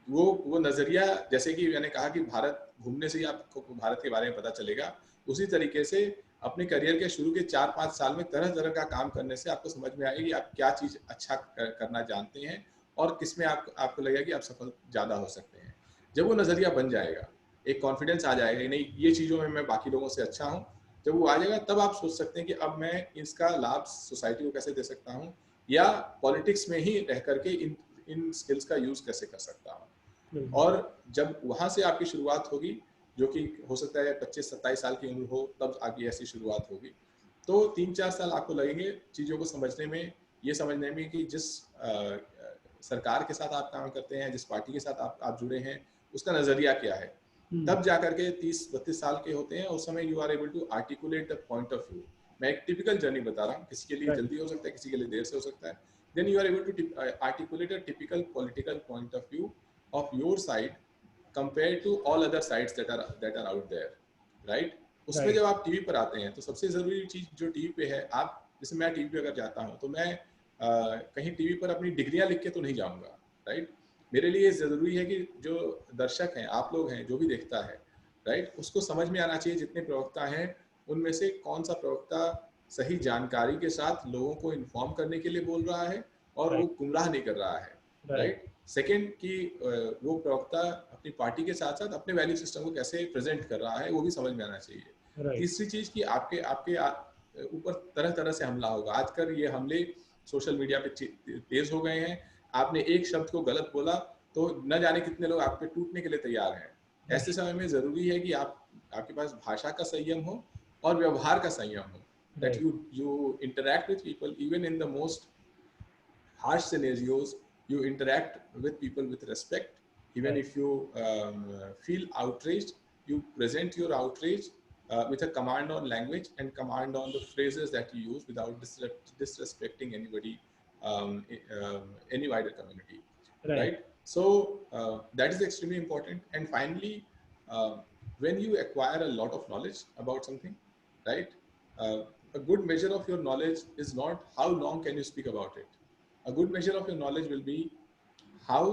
वो नज़रिया, जैसे कि मैंने कहा कि भारत घूमने से ही आपको भारत के बारे में पता चलेगा, उसी तरीके से अपने करियर के शुरू के 4-5 साल में तरह तरह का काम करने से आपको समझ में आएगी आप क्या चीज़ अच्छा करना जानते हैं और किसमें आपको लगेगा कि आप सफल ज़्यादा हो सकते हैं। जब वो नज़रिया बन जाएगा, एक कॉन्फिडेंस आ जाएगा, नहीं ये चीज़ों में मैं बाकी लोगों से अच्छा हूँ, जब वो आ जाएगा तब आप सोच सकते हैं कि अब मैं इसका लाभ सोसाइटी को कैसे दे सकता हूँ, या पॉलिटिक्स में ही रह करके इन स्किल्स का यूज़ कैसे कर सकता हूँ। और जब वहाँ से आपकी शुरुआत होगी, जो कि हो सकता है 25-27 साल की उम्र हो, तब आगे ऐसी शुरुआत होगी, तो 3-4 साल आपको लगेंगे चीज़ों को समझने में, ये समझने में कि जिस सरकार के साथ आप काम करते हैं, जिस पार्टी के साथ आप जुड़े हैं, उसका नज़रिया क्या है। तब जाकर के 30-32 साल के होते हैं, उस समय you are able to articulate the point of view. मैं एक टिपिकल जर्नी बता रहा हूँ, किसी के लिए जल्दी हो सकता है, किसी के लिए देर से हो सकता है। Then you are able to articulate a typical political point of view of your side compared to all other sides that are out there, right? उसमें जब आप टीवी पर आते हैं तो सबसे ज़रूरी चीज़ जो टीवी पे है, आप जैसे मैं टीवी पे अगर जाता हूँ तो मैं कहीं टीवी पर अपनी डिग्रियाँ लिख के तो नहीं जाऊँगा, राइट। मेरे लिए ज़रूरी है कि जो दर्शक हैं, आप लोग हैं, जो भी देखता है, राइट, उसको समझ में आना चाहिए जितने प्रवक्ता हैं उनमें से कौन सा प्रवक्ता सही जानकारी के साथ लोगों को इन्फॉर्म करने के लिए बोल रहा है और वो गुमराह नहीं कर रहा है, राइट। सेकेंड कि वो प्रवक्ता अपनी पार्टी के साथ साथ अपने वैल्यू सिस्टम को कैसे प्रेजेंट कर रहा है, वो भी समझ में आना चाहिए। तीसरी चीज़ कि आपके ऊपर तरह तरह से हमला होगा। आजकल ये हमले सोशल मीडिया पे तेज हो गए हैं। आपने एक शब्द को गलत बोला तो न जाने कितने लोग आप पे टूटने के लिए तैयार हैं। ऐसे समय में ज़रूरी है कि आपके पास भाषा का संयम हो और व्यवहार का संयम हो, that you interact with people even in the most harsh scenarios. You interact with people with respect, even if you feel outraged, you present your outrage with a command on language and command on the phrases that you use without disrespecting anybody, any wider community, right? So that is extremely important. And finally, when you acquire a lot of knowledge about something, right, a good measure of your knowledge is not how long can you speak about it. A good measure of your knowledge will be how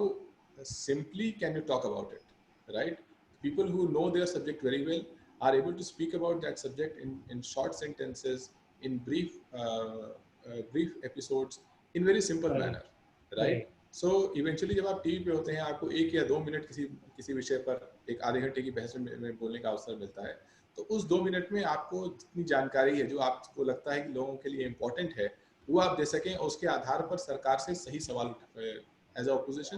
simply can you talk about it, right? People who know their subject very well are able to speak about that subject in short sentences, in brief episodes, in very simple manner, right? So eventually जब आप टीवी पे होते हैं, आपको 1 या 2 मिनट किसी विषय पर एक आधे घंटे की बहस में बोलने का अवसर मिलता है, तो उस 2 मिनट में आपको जितनी जानकारी है जो आपको लगता है कि लोगों के लिए इम्पोर्टेंट है, वो आप दे सकें और उसके आधार पर सरकार से सही सवाल एज अ ऑपोजिशन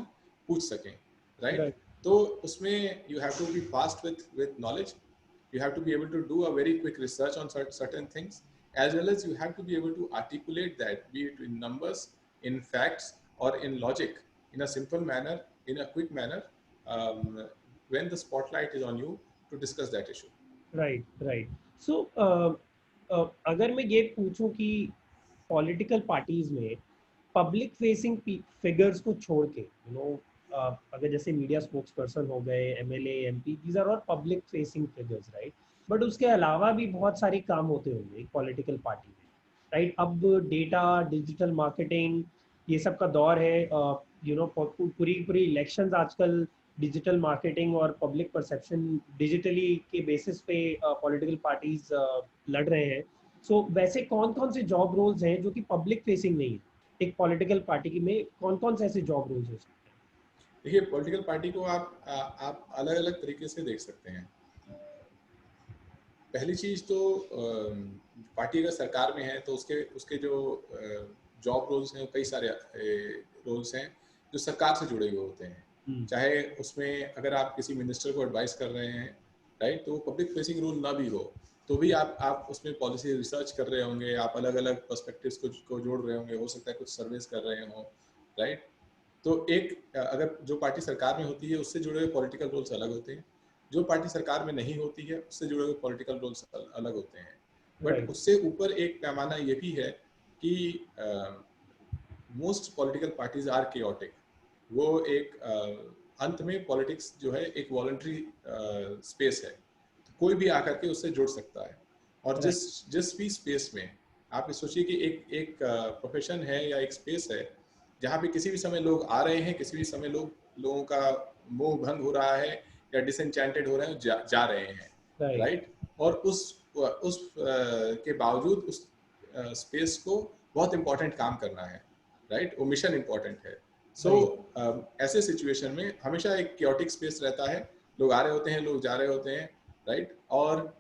पूछ सकें, राइट। तो उसमें you have to be fast with knowledge, you have to be able to do a very quick research on certain things, as well as you have to be able to articulate that, be it in numbers, in facts or in logic, in a simple manner, in a quick manner, when the spotlight is on you to discuss that issue. Right right. So अगर मैं ये पूछूं कि पॉलिटिकल पार्टीज में पब्लिक फेसिंग फिगर्स को छोड़ के अगर जैसे मीडिया स्पोक्स पर्सन हो गए, MLA, MP, these are all public facing figures, right? But उसके अलावा भी बहुत सारे काम होते होंगे एक पॉलिटिकल पार्टी में, राइट? अब डेटा, डिजिटल मार्केटिंग, ये सब का दौर है। पूरी पूरी इलेक्शंस आजकल डिजिटल मार्केटिंग और पब्लिक परसेप्शन डिजिटली के बेसिस पे पॉलिटिकल पार्टीज लड़ रहे हैं। सो वैसे कौन कौन से जॉब रोल्स हैं जो कि पब्लिक फेसिंग नहीं है एक पॉलिटिकल पार्टी में? कौन कौन से ऐसे जॉब रोल्स हो सकते हैं? देखिए, पॉलिटिकल पार्टी को आप अलग अलग तरीके से देख सकते हैं। पहली चीज तो पार्टी अगर सरकार में है तो उसके जो जॉब रोल्स हैं, कई सारे रोल्स हैं जो सरकार से जुड़े हुए होते हैं। चाहे उसमें अगर आप किसी मिनिस्टर को एडवाइस कर रहे हैं, राइट, तो पब्लिक फेसिंग रोल ना भी हो तो भी आप उसमें पॉलिसी रिसर्च कर रहे होंगे, आप अलग अलग पर्सपेक्टिव्स को जोड़ रहे होंगे, हो सकता है कुछ सर्वेस कर रहे हो, राइट। तो अगर जो पार्टी सरकार में होती है उससे जुड़े हुए पॉलिटिकल रोल्स अलग होते हैं, जो पार्टी सरकार में नहीं होती है उससे जुड़े हुए पॉलिटिकल रोल्स अलग होते हैं। बट उससे ऊपर एक पैमाना ये भी है कि most political parties are chaotic. वो अंत में पॉलिटिक्स जो है एक वॉलंटरी स्पेस है, तो कोई भी आकर के उससे जुड़ सकता है। और जिस भी स्पेस में आप सोचिए कि एक प्रोफेशन है या एक स्पेस है जहाँ पे किसी भी समय लोग आ रहे हैं, किसी भी समय लोगों का मोह भंग हो रहा है या डिसएंचेंटेड हो रहे हैं, जा रहे हैं, राइट। और उस के बावजूद उस स्पेस को बहुत इंपॉर्टेंट काम करना है, राइट, वो मिशन इंपॉर्टेंट है। सो ऐसे सिचुएशन में हमेशा एक क्योटिक स्पेस रहता है, लोग आ रहे होते हैं, लोग जा रहे होते हैं, राइट। और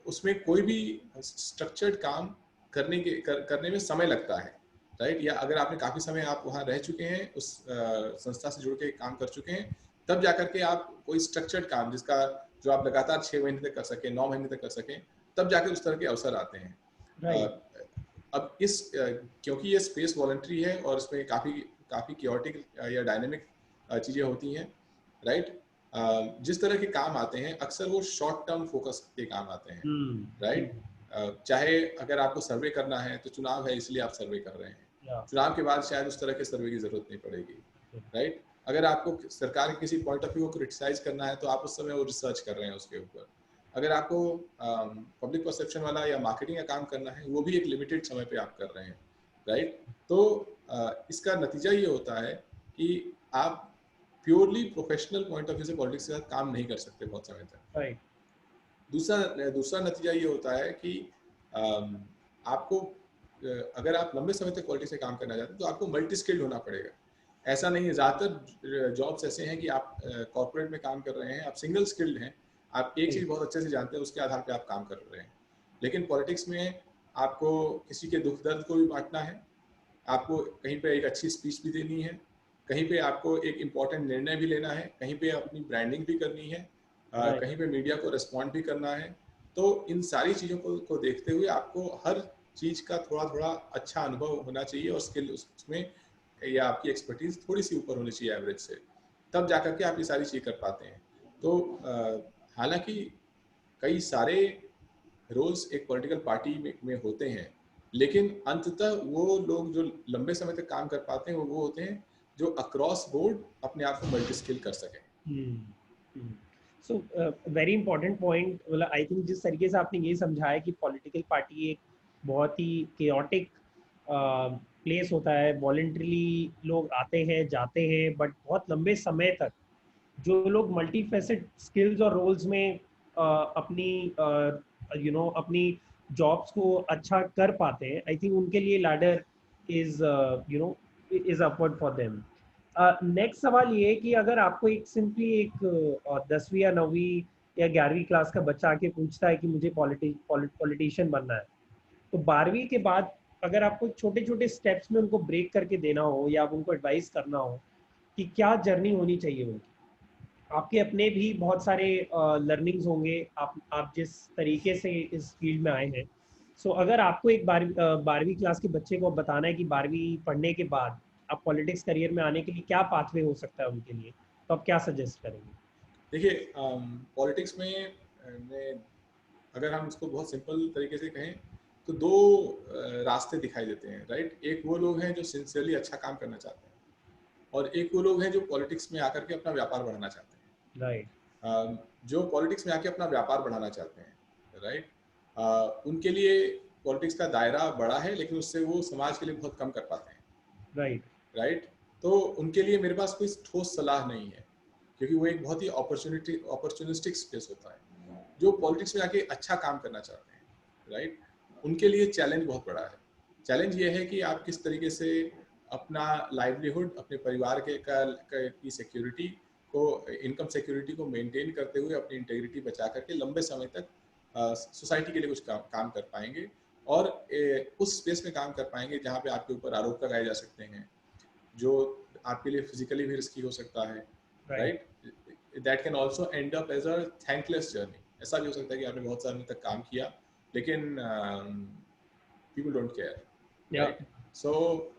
उसमें कोई भी स्ट्रक्चर्ड काम करने में समय लगता है, राइट। या अगर आपने काफी समय आप वहाँ रह चुके हैं, उस संस्था से जुड़ के काम कर चुके हैं, तब जाकर के आप कोई स्ट्रक्चर्ड काम जो आप लगातार 6 महीने तक कर सकें, 9 महीने तक कर सकें, तब जाकर उस तरह के अवसर आते हैं। अब क्योंकि ये स्पेस वॉलंटरी है और इसमें काफी क्योटिक या डायनेमिक चीजें होती हैं, राइट। जिस तरह के काम आते हैं अक्सर वो शॉर्ट टर्म फोकस के काम आते हैं, राइट। चाहे अगर आपको सर्वे करना है तो चुनाव है इसलिए आप सर्वे कर रहे हैं, चुनाव के बाद शायद उस तरह के सर्वे की जरूरत नहीं पड़ेगी, राइट। अगर आपको सरकार के किसी पॉइंट ऑफ व्यू को क्रिटिसाइज करना है तो आप उस समय वो रिसर्च कर रहे हैं उसके ऊपर। अगर आपको पब्लिक परसेप्शन वाला या मार्केटिंग का काम करना है, वो भी एक लिमिटेड समय पे आप कर रहे हैं, राइट। तो इसका नतीजा ये होता है कि आप purely professional point of view से पॉलिटिक्स के साथ काम नहीं कर सकते बहुत समय तक। दूसरा नतीजा ये होता है कि आपको अगर आप लंबे समय तक पॉलिटिक्स में काम करना चाहते हैं तो आपको मल्टी स्किल्ड होना पड़ेगा। ऐसा नहीं है, ज़्यादातर जॉब्स ऐसे हैं कि आप कॉर्पोरेट में काम कर रहे हैं, आप सिंगल स्किल्ड हैं, आप एक चीज़ बहुत अच्छे से जानते हैं, उसके आधार पे आप काम कर रहे हैं। लेकिन पॉलिटिक्स में आपको किसी के दुख दर्द को भी बांटना है, आपको कहीं पे एक अच्छी स्पीच भी देनी है, कहीं पे आपको एक इम्पॉर्टेंट निर्णय भी लेना है, कहीं पे अपनी ब्रांडिंग भी करनी है, कहीं पे मीडिया को रिस्पॉन्ड भी करना है। तो इन सारी चीज़ों को देखते हुए आपको हर चीज़ का थोड़ा थोड़ा अच्छा अनुभव होना चाहिए और स्किल उसमें या आपकी एक्सपर्टीज थोड़ी सी ऊपर होनी चाहिए एवरेज से, तब जाकर के आप ये सारी चीज़ कर पाते हैं। तो हालांकि कई सारे रोल्स एक पॉलिटिकल पार्टी में होते हैं, लेकिन अंततः वो लोग जो लंबे समय तक काम कर पाते हैं वो होते हैं जो अक्रॉस बोर्ड अपने आप को मल्टी स्किल कर सकें। So very important point. मतलब आई थिंक जिस तरीके से आपने ये समझाया कि पॉलिटिकल पार्टी एक बहुत ही केओटिक प्लेस होता है, वॉलंटरीली लोग आते हैं जाते हैं, बट बहुत लंबे समय तक जो लोग मल्टी फेसेट स्किल्स और रोल्स में अपनी जॉब्स को अच्छा कर पाते हैं, आई थिंक उनके लिए ladder is upward for them. Next सवाल ये है कि अगर आपको एक सिंपली एक 10वीं या 9वीं या 11वीं क्लास का बच्चा आके पूछता है कि मुझे पॉलिटिशियन बनना है, तो 12वीं के बाद अगर आपको छोटे छोटे स्टेप्स में उनको ब्रेक करके देना हो या आप उनको एडवाइस करना हो कि क्या जर्नी होनी चाहिए उनकी, आपके अपने भी बहुत सारे लर्निंग्स होंगे, आप जिस तरीके से इस फील्ड में आए हैं, सो अगर आपको एक 12वीं क्लास के बच्चे को बताना है कि 12वीं पढ़ने के बाद आप पॉलिटिक्स करियर में आने के लिए क्या पाथवे हो सकता है उनके लिए, तो आप क्या सजेस्ट करेंगे? देखिए, पॉलिटिक्स में अगर हम इसको बहुत सिंपल तरीके से कहें तो दो रास्ते दिखाई देते हैं, राइट। एक वो लोग हैं जो सिंसियरली अच्छा काम करना चाहते हैं, और एक वो लोग हैं जो पॉलिटिक्स में आकर के अपना व्यापार बढ़ाना चाहते हैं। राइट। जो पॉलिटिक्स में आके अपना व्यापार बढ़ाना चाहते हैं, राइट, उनके लिए पॉलिटिक्स का दायरा बड़ा है, लेकिन उससे वो समाज के लिए बहुत कम कर पाते हैं। राइट। राइट। तो उनके लिए मेरे पास कोई ठोस सलाह नहीं है, क्योंकि वो एक बहुत ही अपॉर्चुनिस्टिक स्पेस होता है। जो पॉलिटिक्स में आके अच्छा काम करना चाहते हैं, राइट, उनके लिए चैलेंज बहुत बड़ा है। चैलेंज ये है कि आप किस तरीके से अपना लाइवलीहुड, अपने परिवार की सिक्योरिटी को, इनकम सिक्योरिटी को मेंटेन करते हुए अपनी इंटेग्रिटी बचा करके लंबे समय तक सोसाइटी के लिए कुछ काम कर पाएंगे, और उस स्पेस में काम कर पाएंगे जहाँ पे आपके ऊपर आरोप लगाए जा सकते हैं, जो आपके लिए फिजिकली भी रिस्की हो सकता है, right. That can also end up as a thankless journey. ऐसा भी हो सकता है कि आपने बहुत सालों तक काम किया, लेकिन पीपल डोंट केयर, राइट। सो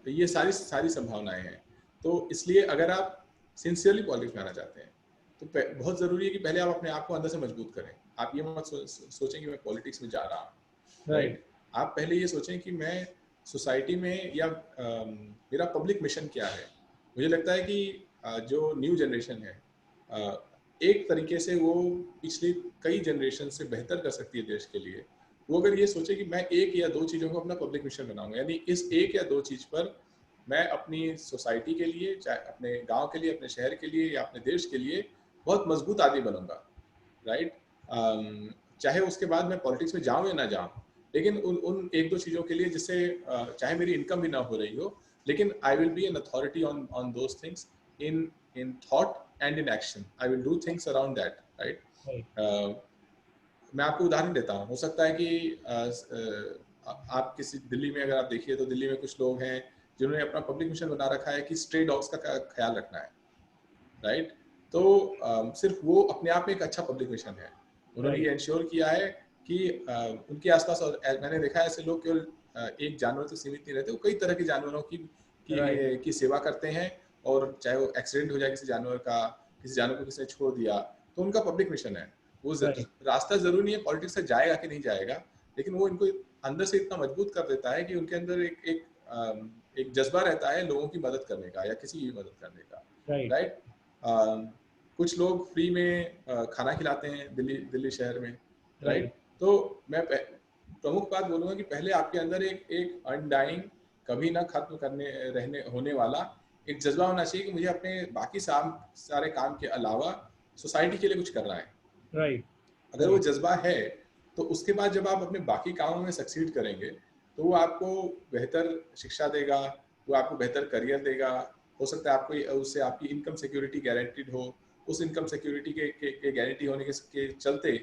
ये सारी संभावनाएं हैं। तो इसलिए अगर आप सिंसियरली पॉलिटिक्स में आना चाहते हैं, तो बहुत ज़रूरी है कि पहले आप अपने आप को अंदर से मजबूत करें। आप ये मत सोचें कि मैं पॉलिटिक्स में जा रहा हूँ, राइट। आप पहले ये सोचें कि मैं सोसाइटी में या मेरा पब्लिक मिशन क्या है। मुझे लगता है कि जो न्यू जनरेशन है, एक तरीके से वो पिछली कई जनरेशन से बेहतर कर सकती है देश के लिए। वो अगर ये सोचे कि मैं एक या दो चीज़ों को अपना पब्लिक मिशन बनाऊंगा, यानी इस एक या दो चीज़ पर मैं अपनी सोसाइटी के लिए, चाहे अपने गांव के लिए, अपने शहर के लिए या अपने देश के लिए बहुत मजबूत आदमी बनूंगा, राइट। चाहे उसके बाद मैं पॉलिटिक्स में जाऊं या ना जाऊं, लेकिन उन एक दो चीज़ों के लिए जिससे चाहे मेरी इनकम भी ना हो रही हो, लेकिन I will be an authority on those things in thought and in action. I will do things around that, right? मैं आपको उदाहरण देता हूँ। हो सकता है कि आप किसी दिल्ली में अगर आप देखिए तो दिल्ली में कुछ लोग हैं जिन्होंने अपना पब्लिक मिशन बना रखा है कि स्ट्रे डॉग्स का ख्याल रखना है, राइट। तो सिर्फ वो अपने आप में एक अच्छा पब्लिक मिशन है। उन्होंने ये इंश्योर किया है कि उनके आसपास, और मैंने देखा है ऐसे लोग केवल एक जानवर तक सीमित नहीं रहते, वो कई तरह के जानवरों की सेवा करते हैं, और चाहे वो एक्सीडेंट हो जाए किसी जानवर का, किसी जानवर को किसी ने छोड़ दिया, तो उनका पब्लिक मिशन है। वो रास्ता जरूरी नहीं है पॉलिटिक्स से जाएगा कि नहीं जाएगा, लेकिन वो इनको अंदर से इतना मजबूत कर देता है कि उनके अंदर एक जज्बा रहता है लोगों की मदद करने का या किसी की मदद करने का, राइट। कुछ लोग फ्री में खाना खिलाते हैं दिल्ली शहर में, राइट। तो मैं प्रमुख बात बोलूँगा कि पहले आपके अंदर एक अनडाइंग, कभी ना खत्म होने वाला एक जज्बा होना चाहिए कि मुझे अपने बाकी सारे काम के अलावा सोसाइटी के लिए कुछ करना है, राइट। अगर वो जज्बा है तो उसके बाद जब आप अपने बाकी कामों में सक्सीड करेंगे तो वो आपको बेहतर शिक्षा देगा, वो आपको बेहतर करियर देगा। हो सकता है आपको उससे आपकी इनकम सिक्योरिटी गारंटीड हो। उस इनकम सिक्योरिटी के गारंटी होने के चलते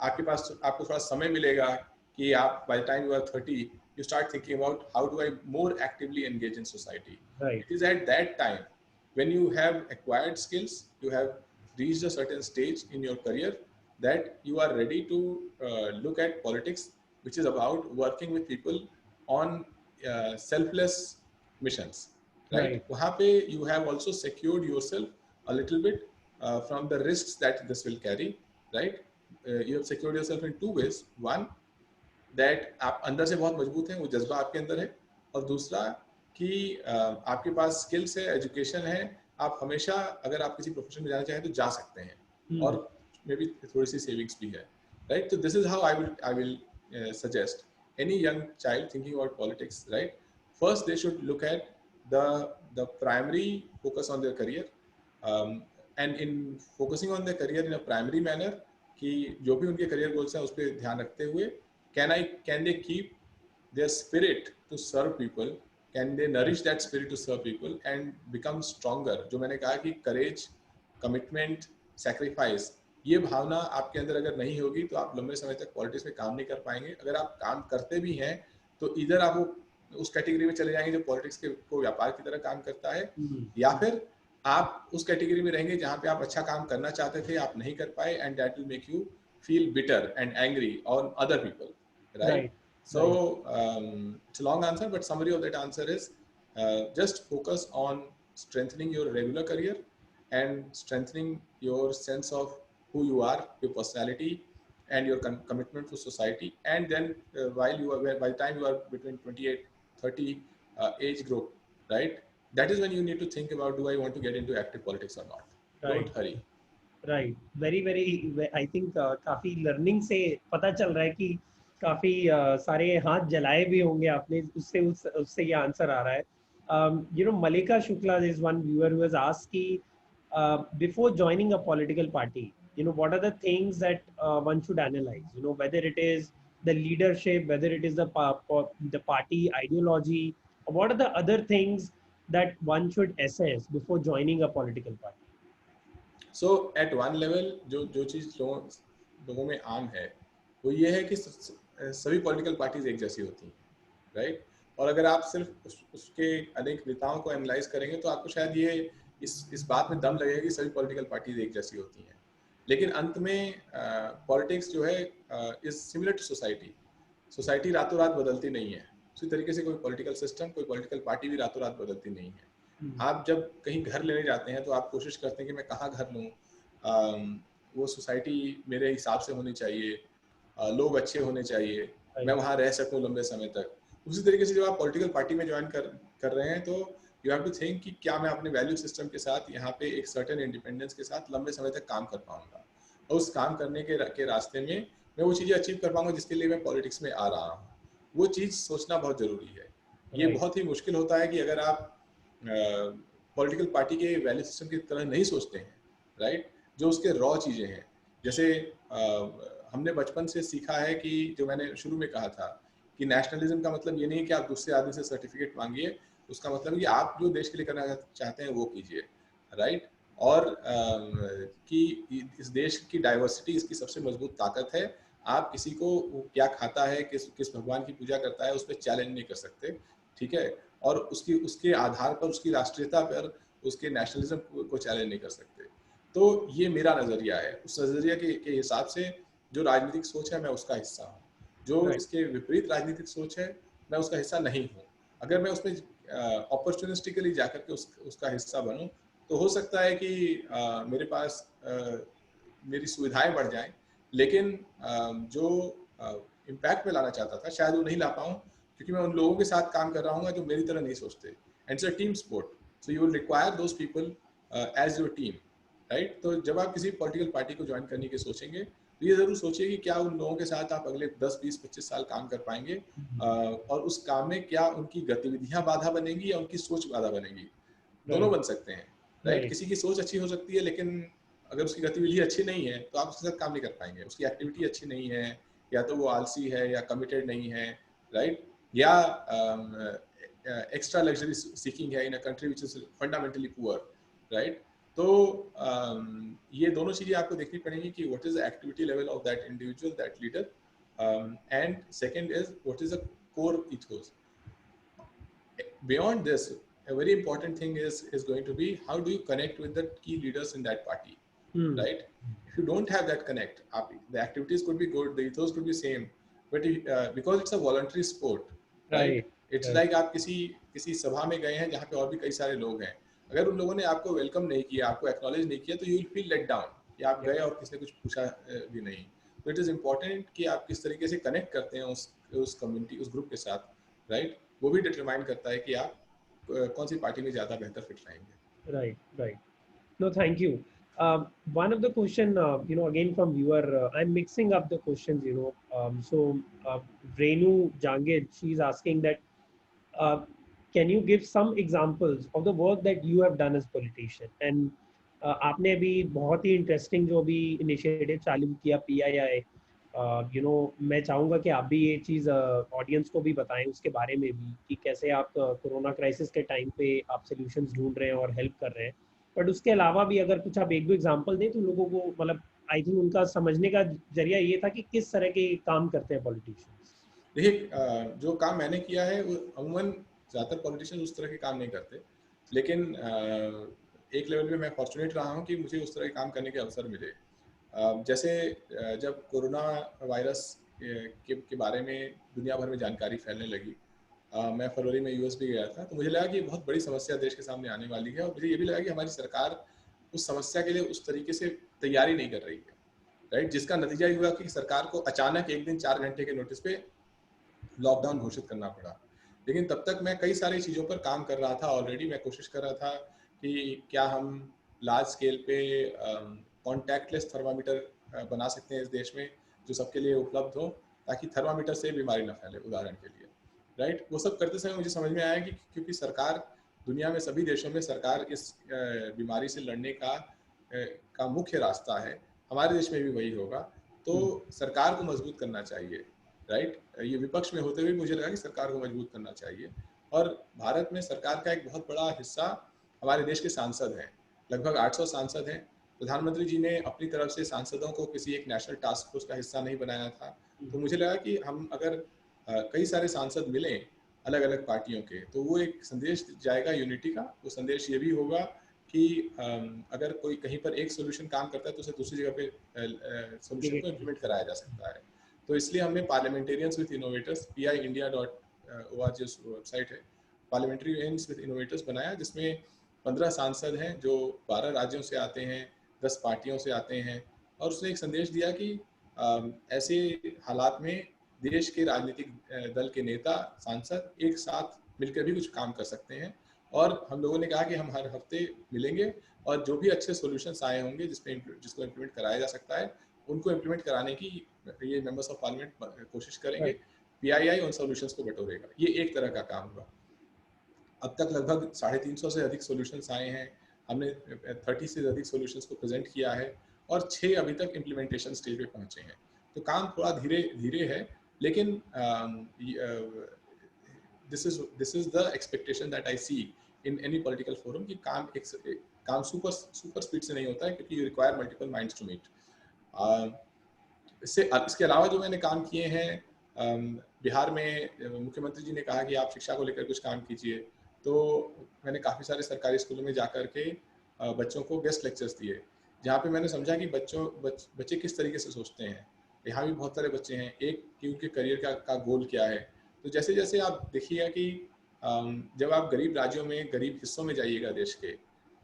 आपको थोड़ा समय मिलेगा कि आप by the time you are 30 you start thinking about how do I more actively engage in society. It is at that time when you have acquired skills, you have reached a certain stage in your career, that you are ready to look at politics, which is about working with people on selfless missions, right? वहाँ पे you have also secured yourself a little bit from the risks that this will carry, right? You have secured yourself in two ways. One, that आप अंदर से बहुत मजबूत हैं, वो जज्बा आपके अंदर है, और दूसरा कि आपके पास स्किल्स है, एजुकेशन है, आप हमेशा अगर आप किसी प्रोफेशन में जाना चाहें तो जा सकते हैं, और मे बी थोड़ी सी सेविंग्स भी है, राइट। तो this is how I will suggest any young child thinking about politics, right. First they should look at the primary focus on their career, and in focusing on their career in a primary manner, कि जो भी उनके करियर गोल्स हैं उस पर ध्यान रखते हुए can they keep their spirit to serve people, can they nourish that spirit to serve people and become stronger। जो मैंने कहा कि courage, commitment, sacrifice, ये भावना आपके अंदर अगर नहीं होगी तो आप लंबे समय तक पॉलिटिक्स में काम नहीं कर पाएंगे। अगर आप काम करते भी हैं तो इधर आप उस कैटेगरी में चले जाएंगे जो पॉलिटिक्स को व्यापार की तरह काम करता है, या फिर आप उस कैटेगरी में रहेंगे जहाँ पे आप अच्छा काम करना चाहते थे, आप नहीं कर पाए, and that will make you feel bitter and angry on other people, right? So it's a long answer, but summary of that answer is just focus on strengthening your regular career and strengthening your sense of who you are, your personality, and your commitment to society. And then by the time you are between 28, 30 age group, right? That is when you need to think about, do I want to get into active politics or not? Right. Don't hurry. Right very very I think काफी लर्निंग से पता चल रहा है कि काफी सारे हाथ जलाए भी होंगे आपने, उससे ये आंसर आ रहा है. Malika Shukla is one viewer who has asked कि before joining a political party, what are the things that one should analyze, whether it is the leadership, whether it is the party ideology, or what are the other things that one should assess before joining a political party? So at one level जो चीज़ लोगों में आम है वो ये है कि सभी पॉलिटिकल पार्टीज एक जैसी होती हैं, राइट? और अगर आप सिर्फ उसके अनेक नेताओं को एनालाइज करेंगे तो आपको शायद ये इस बात में दम लगेगा कि सभी पॉलिटिकल पार्टीज एक जैसी होती हैं. लेकिन अंत में पॉलिटिक्स जो है is similar to society. Society रातों रात बदलती नहीं है, उसी तरीके से कोई पॉलिटिकल सिस्टम, कोई पॉलिटिकल पार्टी भी रातों रात बदलती नहीं है. आप जब कहीं घर लेने जाते हैं तो आप कोशिश करते हैं कि मैं कहाँ घर लूँ, वो सोसाइटी मेरे हिसाब से होनी चाहिए, लोग अच्छे होने चाहिए, मैं वहाँ रह सकूँ लंबे समय तक. उसी तरीके से जब आप पॉलिटिकल पार्टी में ज्वाइन कर रहे हैं तो यू हैव टू थिंक कि क्या मैं अपने वैल्यू सिस्टम के साथ यहाँ पे एक सर्टेन इंडिपेंडेंस के साथ लंबे समय तक काम कर पाऊंगा, और उस काम करने के रास्ते में मैं वो चीज़ें अचीव कर पाऊंगा जिसके लिए मैं पॉलिटिक्स में आ रहा हूँ. वो चीज़ सोचना बहुत ज़रूरी है. ये बहुत ही मुश्किल होता है कि अगर आप पॉलिटिकल पार्टी के वैल्यू सिस्टम की तरह नहीं सोचते हैं, राइट? जो उसके रॉ चीज़ें हैं, जैसे हमने बचपन से सीखा है कि जो मैंने शुरू में कहा था कि नेशनलिज्म का मतलब ये नहीं है कि आप दूसरे आदमी से सर्टिफिकेट मांगिए, उसका मतलब है कि आप जो देश के लिए करना चाहते हैं वो कीजिए, राइट? और कि इस देश की डाइवर्सिटी इसकी सबसे मजबूत ताकत है. आप किसी को क्या खाता है, किस भगवान की पूजा करता है, उस पर चैलेंज नहीं कर सकते, ठीक है? और उसके आधार पर, उसकी राष्ट्रीयता पर, उसके नेशनलिज्म को चैलेंज नहीं कर सकते. तो ये मेरा नज़रिया है. उस नज़रिया के हिसाब से जो राजनीतिक सोच है मैं उसका हिस्सा हूँ, जो इसके विपरीत राजनीतिक सोच है मैं उसका हिस्सा नहीं हूँ. अगर मैं उसमें अपॉर्चुनिस्टिकली जाकर के उसका हिस्सा बनूँ तो हो सकता है कि मेरे पास मेरी सुविधाएं बढ़ जाएं, लेकिन जो इम्पैक्ट में लाना चाहता था शायद वो नहीं ला पाऊँ, क्योंकि मैं उन लोगों के साथ काम कर रहा हूँ जो मेरी तरह नहीं सोचते. And it's a team sport, so you will require those people as your team, right? तो जब आप किसी पॉलिटिकल पार्टी को ज्वाइन करने की सोचेंगे तो ये ज़रूर सोचिए कि क्या उन लोगों के साथ आप अगले 10, 20, 25 साल काम कर पाएंगे, और उस काम में क्या उनकी गतिविधियां बाधा बनेंगी या उनकी सोच बाधा बनेगी. दोनों बन सकते हैं, राइट? किसी की सोच अच्छी हो सकती है, लेकिन अगर उसकी गतिविधि अच्छी नहीं है तो आप उसके साथ काम नहीं कर पाएंगे. उसकी एक्टिविटी अच्छी नहीं है, या तो वो आलसी है या कमिटेड नहीं है, राइट? या एक्स्ट्रा लग्जरी सीकिंग है in a country which is fundamentally poor, right? तो ये दोनों चीज़ें आपको देखनी पड़ेंगी कि what is the activity level of that individual, that leader, and second is what is the core ethos. Beyond this, a very important thing is going to be how do you connect with the key leaders in that party, right? If you don't have that connect, the activities could be good, the ethos could be same, but because it's a voluntary sport, right? It's like आप किसी सभा में गए हैं जहाँ पे और भी कई सारे लोग हैं. अगर उन लोगों ने आपको वेलकम नहीं किया, आपको एक्नॉलेज नहीं किया, तो you will feel let down कि आप गए और किसी ने कुछ पूछा भी नहीं. तो इट इज़ इम्पोर्टेंट कि आप किस तरीके से कनेक्ट करते हैं उस कम्युनिटी, उस ग्रुप के साथ, राइट? वो भी डिटरमाइन करता है कि आप कौन सी पार्टी में ज़्यादा बेहतर फिट रहेंगे. Right. No, thank you. One of the question, again from viewer, I'm mixing up the questions, so Renu Jangid, she's asking that, can you give some examples of the work that you have done as politician? And आपने अभी बहुत ही इंटरेस्टिंग जो भी इनिशिएटिव चालू किया PII, मैं चाहूँगा कि आप भी ये चीज़ ऑडियंस को भी बताएं उसके बारे में भी, कि कैसे आप कोरोना क्राइसिस के टाइम पे आप सॉल्यूशंस ढूंढ रहे हैं और हेल्प कर रहे हैं. बट उसके अलावा भी अगर कुछ आप एक दो एग्जांपल दें तो लोगों को, मतलब आई थिंक उनका समझने का जरिया ये था कि किस तरह के काम करते हैं पॉलिटिशियंस. देखिए, जो काम मैंने किया है वो अमूमन ज़्यादातर पॉलिटिशियन उस तरह के काम नहीं करते, लेकिन एक लेवल पे मैं फॉर्चुनेट रहा हूँ कि मुझे उस तरह के काम करने के अवसर मिले. जैसे जब कोरोना वायरस के बारे में दुनिया भर में जानकारी फैलने लगी। मैं फरवरी में यूएस भी गया था, तो मुझे लगा कि ये बहुत बड़ी समस्या देश के सामने आने वाली है, और मुझे ये भी लगा कि हमारी सरकार उस समस्या के लिए उस तरीके से तैयारी नहीं कर रही है, राइट। जिसका नतीजा ये हुआ कि सरकार को अचानक एक दिन 4 घंटे के नोटिस पे लॉकडाउन घोषित करना पड़ा। लेकिन तब तक मैं कई सारी चीज़ों पर काम कर रहा था ऑलरेडी। मैं कोशिश कर रहा था कि क्या हम लार्ज स्केल पे कॉन्टैक्टलेस थर्मामीटर बना सकते हैं इस देश में, जो सबके लिए उपलब्ध हो, ताकि थर्मामीटर से बीमारी न फैले, उदाहरण के लिए, राइट। वो सब करते समय मुझे समझ में आया कि क्योंकि सरकार, दुनिया में सभी देशों में सरकार इस बीमारी से लड़ने का मुख्य रास्ता है, हमारे देश में भी वही होगा। तो सरकार को मजबूत करना चाहिए, राइट। ये विपक्ष में होते हुए मुझे लगा कि सरकार को मजबूत करना चाहिए। और भारत में सरकार का एक बहुत बड़ा हिस्सा हमारे देश के सांसद हैं, लगभग 800 सांसद हैं। प्रधानमंत्री जी ने अपनी तरफ से सांसदों को किसी एक नेशनल टास्क फोर्स का हिस्सा नहीं बनाया था। तो मुझे लगा कि हम अगर कई सारे सांसद मिलें अलग अलग पार्टियों के, तो वो एक संदेश जाएगा यूनिटी का। वो संदेश ये भी होगा कि अगर कोई कहीं पर एक सोल्यूशन काम करता है तो उसे दूसरी जगह पे सोल्यूशन को इम्प्लीमेंट कराया जा सकता है। तो इसलिए हमने parliamentarians with innovators, PIindia.org website है, पार्लियामेंटेरियंस विद इनोवेटर्स बनाया, जिसमें 15 सांसद हैं जो 12 राज्यों से आते हैं, 10 पार्टियों से आते हैं। और उसने एक संदेश दिया कि ऐसे हालात में देश के राजनीतिक दल के नेता, सांसद एक साथ मिलकर भी कुछ काम कर सकते हैं। और हम लोगों ने कहा कि हम हर हफ्ते मिलेंगे और जो भी अच्छे सॉल्यूशंस आए होंगे जिसको इम्प्लीमेंट कराया जा सकता है, उनको इम्प्लीमेंट कराने की ये मेंबर्स ऑफ पार्लियामेंट कोशिश करेंगे। PII उन सॉल्यूशंस को बटोरेगा। ये एक तरह का काम हुआ। अब तक लगभग 350 से अधिक सॉल्यूशंस आए हैं। हमने 30 से अधिक सॉल्यूशंस को प्रेजेंट किया है और 6 अभी तक इम्प्लीमेंटेशन स्टेज पे पहुंचे हैं। तो काम थोड़ा धीरे धीरे है, लेकिन this is the expectation that I see in any political forum कि काम सुपर स्पीड से नहीं होता है, क्योंकि you require multiple minds to meet. इसके अलावा जो मैंने काम किए हैं, बिहार में मुख्यमंत्री जी ने कहा कि आप शिक्षा को लेकर कुछ काम कीजिए, तो मैंने काफ़ी सारे सरकारी स्कूलों में जाकर के बच्चों को गेस्ट लेक्चर्स दिए, जहाँ पे मैंने समझा कि बच्चे किस तरीके से सोचते हैं। यहाँ भी बहुत सारे बच्चे हैं, एक कि उनके करियर का गोल क्या है। तो जैसे जैसे आप देखिएगा कि जब आप गरीब राज्यों में, गरीब हिस्सों में जाइएगा देश के,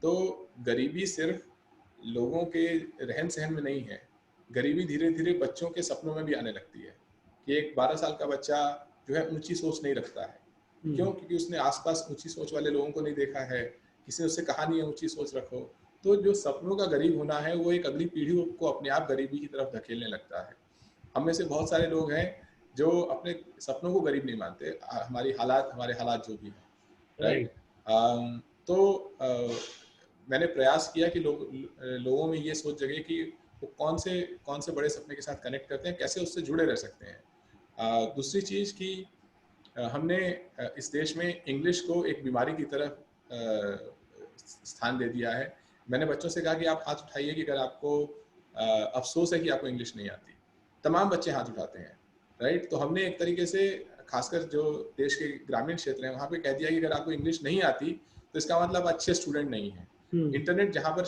तो गरीबी सिर्फ लोगों के रहन सहन में नहीं है, गरीबी धीरे धीरे बच्चों के सपनों में भी आने लगती है। कि एक 12 साल का बच्चा जो है ऊंची सोच नहीं रखता है। क्यों? क्योंकि उसने आसपास ऊंची सोच वाले लोगों को नहीं देखा है, किसी ने उससे कहा नहीं है ऊंची सोच रखो। तो जो सपनों का गरीब होना है, वो एक अगली पीढ़ी को अपने आप गरीबी की तरफ धकेलने लगता है। हम में से बहुत सारे लोग हैं जो अपने सपनों को गरीब नहीं मानते, हमारे हालात जो भी हैं, राइट। तो मैंने प्रयास किया कि लोगों में ये सोच जगे कि वो कौन से बड़े सपने के साथ कनेक्ट करते हैं, कैसे उससे जुड़े रह सकते हैं। दूसरी चीज़ कि हमने इस देश में इंग्लिश को एक बीमारी की तरह स्थान दे दिया है। मैंने बच्चों से कहा कि आप हाथ उठाइए कि अगर आपको अफसोस है कि आपको इंग्लिश नहीं आती। तमाम बच्चे हाथ उठाते हैं, राइट। तो हमने एक तरीके से, खासकर जो देश के ग्रामीण क्षेत्र हैं, वहाँ पे कह दिया कि अगर आपको इंग्लिश नहीं आती तो इसका मतलब अच्छे स्टूडेंट नहीं है। इंटरनेट जहाँ पर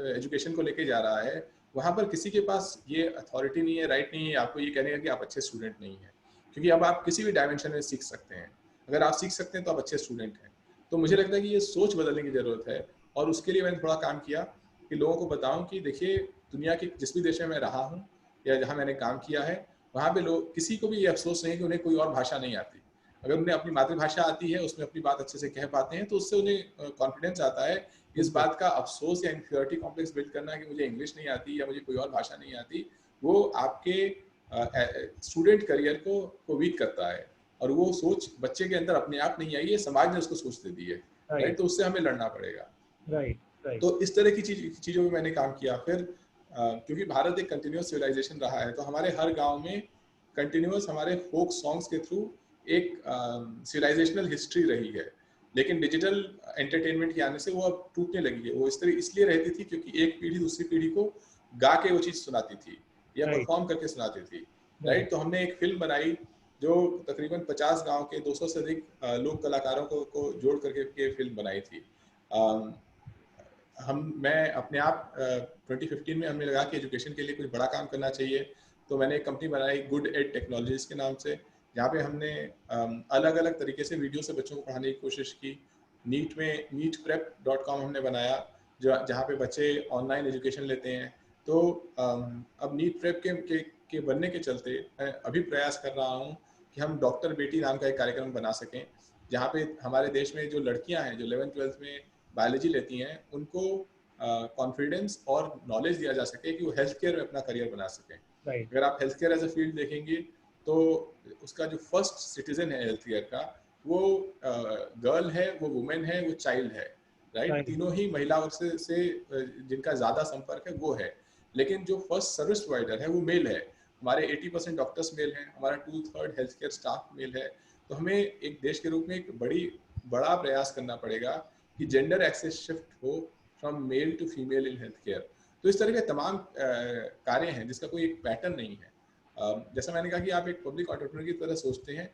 एजुकेशन को लेके जा रहा है, वहाँ पर किसी के पास ये अथॉरिटी नहीं है, राइट नहीं है आपको ये कहने का कि आप अच्छे स्टूडेंट नहीं हैं, क्योंकि अब आप किसी भी डायमेंशन में सीख सकते हैं। अगर आप सीख सकते हैं तो आप अच्छे स्टूडेंट हैं। तो मुझे लगता है कि ये सोच बदलने की ज़रूरत है, और उसके लिए मैंने थोड़ा काम किया कि लोगों को बताऊं कि देखिए, दुनिया के जिस भी देश में मैं रहा हूँ या जहाँ मैंने काम किया है, वहाँ पे लोग, किसी को भी ये अफसोस नहीं है कि उन्हें कोई और भाषा नहीं आती। अगर उन्हें अपनी मातृभाषा आती है, उसमें अपनी बात अच्छे से कह पाते हैं, तो उससे उन्हें कॉन्फिडेंस आता है। इस बात का अफसोस या इन्फीरियरिटी कॉम्प्लेक्स बिल्ड करना कि मुझे इंग्लिश नहीं आती या मुझे कोई और भाषा नहीं आती, वो आपके स्टूडेंट करियर को वीक करता है। और वो सोच बच्चे के अंदर अपने आप नहीं आई है, समाज ने उसको सोच दे दी है, राइट। तो उससे हमें लड़ना पड़ेगा, राइट। तो इस तरह की चीज़ों में मैंने काम किया। फिर क्योंकि भारत एक कंटिन्यूस सिविलाइजेशन रहा है, तो हमारे हर गांव में कंटिन्यूस हमारे फोक सॉन्ग्स के थ्रू एक सिविलाइजेशनल हिस्ट्री रही है। लेकिन डिजिटल एंटरटेनमेंट के आने से वो अब टूटने लगी है। वो इस तरह इसलिए रहती थी क्योंकि एक पीढ़ी दूसरी पीढ़ी को गा के वो चीज़ सुनाती थी या परफॉर्म करके सुनाती थी, राइट। तो हमने एक फिल्म बनाई जो तकरीबन 50 गांव के 200 से अधिक लोक कलाकारों को जोड़ करके फिल्म बनाई थी। मैं अपने आप 2015 में हमने लगा कि एजुकेशन के लिए कुछ बड़ा काम करना चाहिए। तो मैंने एक कंपनी बनाई गुड एड टेक्नोलॉजीज के नाम से, जहाँ पे हमने अलग अलग तरीके से वीडियो से बच्चों को पढ़ाने की कोशिश की। नीट में neetprep.com हमने बनाया, जो जहाँ पे बच्चे ऑनलाइन एजुकेशन लेते हैं। तो अब नीट प्रेप के बनने के चलते मैं अभी प्रयास कर रहा हूँ कि हम डॉक्टर बेटी नाम का एक कार्यक्रम बना सकें, जहाँ पे हमारे देश में जो लड़कियाँ हैं जो 11th-12th में बायोलॉजी लेती हैं, उनको कॉन्फिडेंस और नॉलेज दिया जा सके कि वो हेल्थ केयर में अपना करियर बना सकें। Right. अगर आप health care as a field देखेंगे तो उसका जो फर्स्ट सिटीजन है हेल्थ केयर का, वो गर्ल है, वो वुमेन है, वो चाइल्ड है, राइट? Right. तीनों ही महिला वर्ग से जिनका ज़्यादा संपर्क है वो है। लेकिन जो फर्स्ट सर्विस प्रोवाइडर है वो मेल है। हमारे 80% डॉक्टर्स मेल हैं, हमारा 2/3 हेल्थ केयर स्टाफ मेल है। तो हमें एक देश के रूप में एक बड़ा प्रयास करना पड़ेगा कि जेंडर एक्सेस शिफ्ट हो from male to female in health care. तो इस तरह के तमाम कार्य हैं जिसका कोई एक पैटर्न नहीं है। जैसा मैंने कहा कि आप एक पब्लिक एंटरप्रेन्योर की तरह सोचते हैं,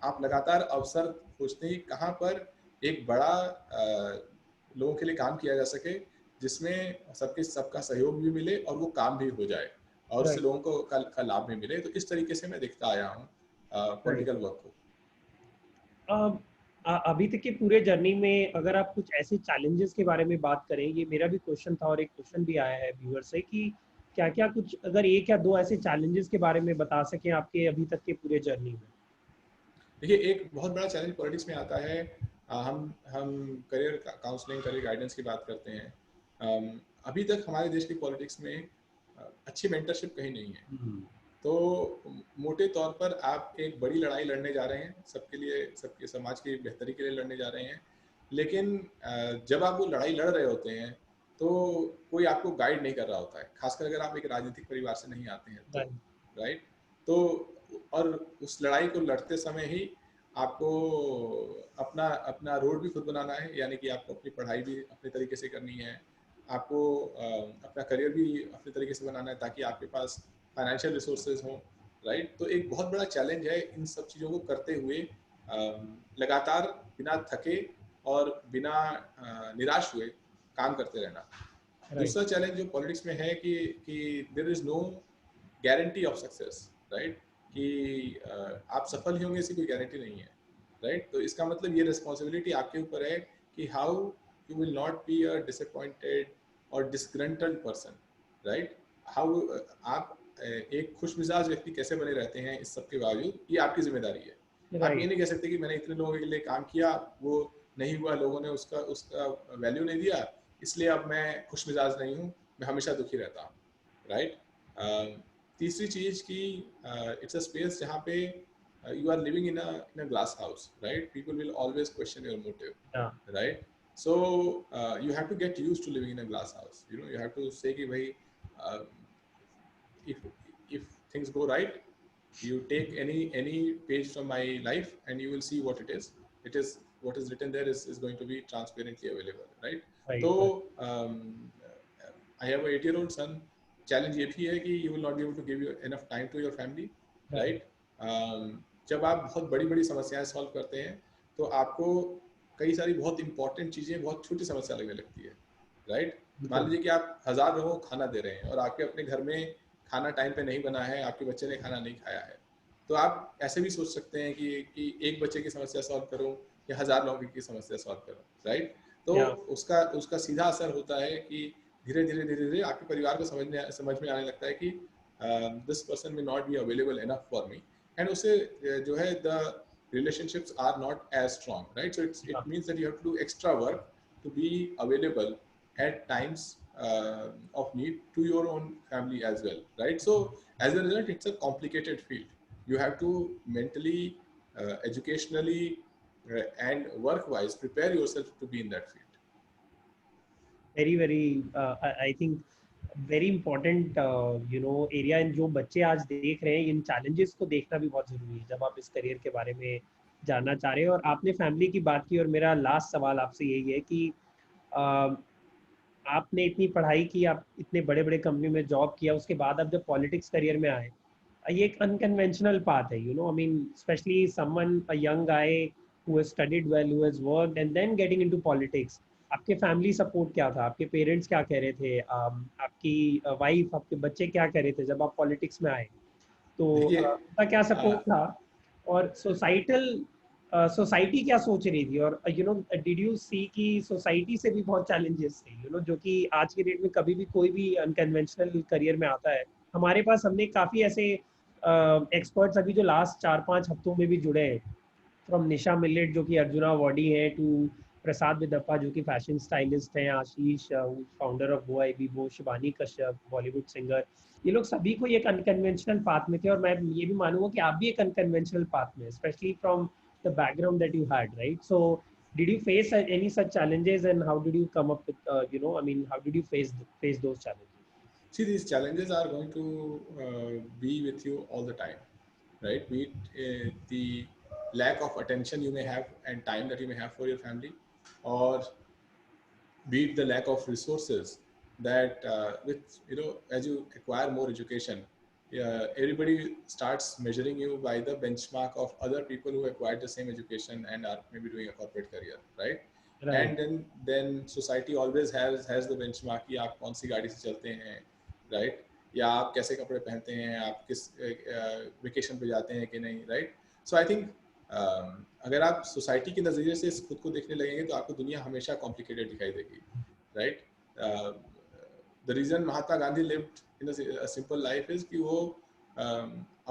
आप लगातार अवसर खोजते हैं कहाँ पर एक बड़ा लोगों के लिए काम किया जा सके, जिसमें सबका सहयोग भी मिले और वो काम भी हो जाए और उससे Right. लोगों को का लाभ भी मिले। तो इस तरीके से मैं देखता आया हूँ पॉलिटिकल वर्क को। अभी तक के पूरे जर्नी में अगर आप कुछ ऐसे चैलेंजेस के बारे में बात करें, ये मेरा भी क्वेश्चन था और एक क्वेश्चन भी आया है व्यूअर से कि क्या क्या कुछ अगर एक या दो ऐसे चैलेंजेस के बारे में बता सकें आपके अभी तक के पूरे जर्नी में। देखिए, एक बहुत बड़ा चैलेंज पॉलिटिक्स में आता है। हम करियर काउंसलिंग, करियर गाइडेंस की बात करते हैं। अभी तक हमारे देश की पॉलिटिक्स में अच्छी मेंटरशिप कहीं नहीं है। तो मोटे तौर पर आप एक बड़ी लड़ाई लड़ने जा रहे हैं, सबके लिए, सबके समाज की बेहतरी के लिए लड़ने जा रहे हैं, लेकिन जब आप वो लड़ाई लड़ रहे होते हैं तो कोई आपको गाइड नहीं कर रहा होता है, खासकर अगर आप एक राजनीतिक परिवार से नहीं आते हैं तो, Right. राइट? तो और उस लड़ाई को लड़ते समय ही आपको अपना अपना रोड भी खुद बनाना है, यानी कि आपको अपनी पढ़ाई भी अपने तरीके से करनी है, आपको अपना करियर भी अपने तरीके से बनाना है ताकि आपके पास फाइनेंशियल रिसोर्सेज हों, राइट? तो एक बहुत बड़ा चैलेंज है इन सब चीज़ों को करते हुए लगातार बिना थके और बिना निराश हुए काम करते रहना। Right. दूसरा चैलेंज जो पॉलिटिक्स में है कि there is no guarantee of success, right? कि आप सफल ही होंगे इसकी कोई गारंटी नहीं है, राइट? तो इसका मतलब ये रिस्पॉन्सिबिलिटी आपके ऊपर है कि how you will not be a disappointed और डिसग्रंटल्ड पर्सन, राइट? हाउ आप एक खुश मिजाज व्यक्ति कैसे बने रहते हैं इस सब के बावजूद, ये आपकी जिम्मेदारी है। आप ये Right. नहीं कह सकते कि मैंने इतने लोगों के लिए काम किया, वो नहीं हुआ, लोगों ने उसका वैल्यू नहीं दिया, इसलिए अब मैं खुश मिजाज नहीं हूँ, मैं हमेशा दुखी रहता हूँ, राइट? तीसरी चीज़ कि इट्स अ स्पेस जहाँ पे you are living in a glass house, right? People will always question your motive, Yeah. right? So you have to get used to living in a glass house. You know, you have to say कि भाई if things go right, you take any page from my life and you will see what it is. It is what is written there is going to be transparently available, right? Right. So I have a 8-year-old son. Challenge ये भी है कि you will not be able to give you enough time to your family, Right. right? जब आप बहुत बड़ी बड़ी समस्याएं सॉल्व करते हैं तो आपको कई सारी बहुत इंपॉर्टेंट चीज़ें बहुत छोटी समस्या लगने लगती है, राइट? मान लीजिए कि आप 1000 लोगों को खाना दे रहे हैं और आपके अपने घर में खाना टाइम पे नहीं बना है, आपके बच्चे ने खाना नहीं खाया है, तो आप ऐसे भी सोच सकते हैं कि एक बच्चे की समस्या सॉल्व करूं या 1000 लोगों की समस्या सॉल्व करूं, राइट? तो Yeah. उसका सीधा असर होता है कि धीरे धीरे आपके परिवार को समझ में आने लगता है कि this person may not be available enough for me, and उससे जो है the relationships are not as strong, right? So Yeah. it means that you have to do extra work to be available at times of need to your own family as well, right? So as a result, it's a complicated field. You have to mentally, educationally, and work-wise prepare yourself to be in that field. very I think very important area इन जो बच्चे आज देख रहे हैं, इन challenges को देखना भी बहुत जरूरी है जब आप इस करियर के बारे में जानना चाह रहे हैं। और आपने फैमिली की बात की और मेरा लास्ट सवाल आपसे यही है कि आपने इतनी पढ़ाई की, आप इतने बड़े बड़े कंपनी में जॉब किया, उसके बाद आप जब पॉलिटिक्स करियर में आए, ये एक अनकन्वेंशनल पाथ है, I mean specially someone a young guy who has studied well, who has worked and then getting into politics. आपके फैमिली सपोर्ट क्या था? आपके पेरेंट्स क्या कह रहे थे? आपकी वाइफ, आपके बच्चे क्या कह रहे थे जब आप पॉलिटिक्स में आए? तो देखिए उनका क्या सपोर्ट था, और सोसाइटी क्या सोच रही थी, और डिड यू सी कि सोसाइटी से भी बहुत चैलेंजेस थे, जो कि आज के डेट में कभी भी कोई भी अनकन्वेंशनल करियर में आता है। हमारे पास हमने काफी ऐसे एक्सपर्ट्स अभी जो लास्ट 4-5 हफ्तों में भी जुड़े हैं, फ्रॉम निशा मिलेट जो कि अर्जुना अवार्डी है, टू प्रसाद विदप्पा जो कि फैशन स्टाइलिस्ट हैं, आशीष फाउंडर ऑफ वो आई बी, वो शिवानी कश्यप बॉलीवुड सिंगर। ये लोग सभी को एक अनकन्वेंशनल पाथ में थे, और मैं ये भी मानूंगा कि आप भी एक अनकन्वेंशनल पाथ में, specially from the background that you had, right? So did you face any such challenges, and how did you come up with I mean, how did you face those challenges? see, these challenges are going to be with you all the time, right? Be it the lack of attention you may have and time that you may have for your family, or be it the lack of resources that with as you acquire more education, everybody starts measuring you by the benchmark of other people who acquired the same education and are maybe doing a corporate career, right? Right. And then society always has the benchmark कि आप कौन सी गाड़ी से चलते हैं, right? या आप कैसे कपड़े पहनते हैं, आप किस वेकेशन पे जाते हैं कि नहीं, right? So I think अगर आप सोसाइटी के नज़रिए से खुद को देखने लगेंगे तो आपको दुनिया हमेशा कॉम्प्लिकेटेड दिखाई देगी, right? The reason Mahatma Gandhi lived in a simple life is कि वो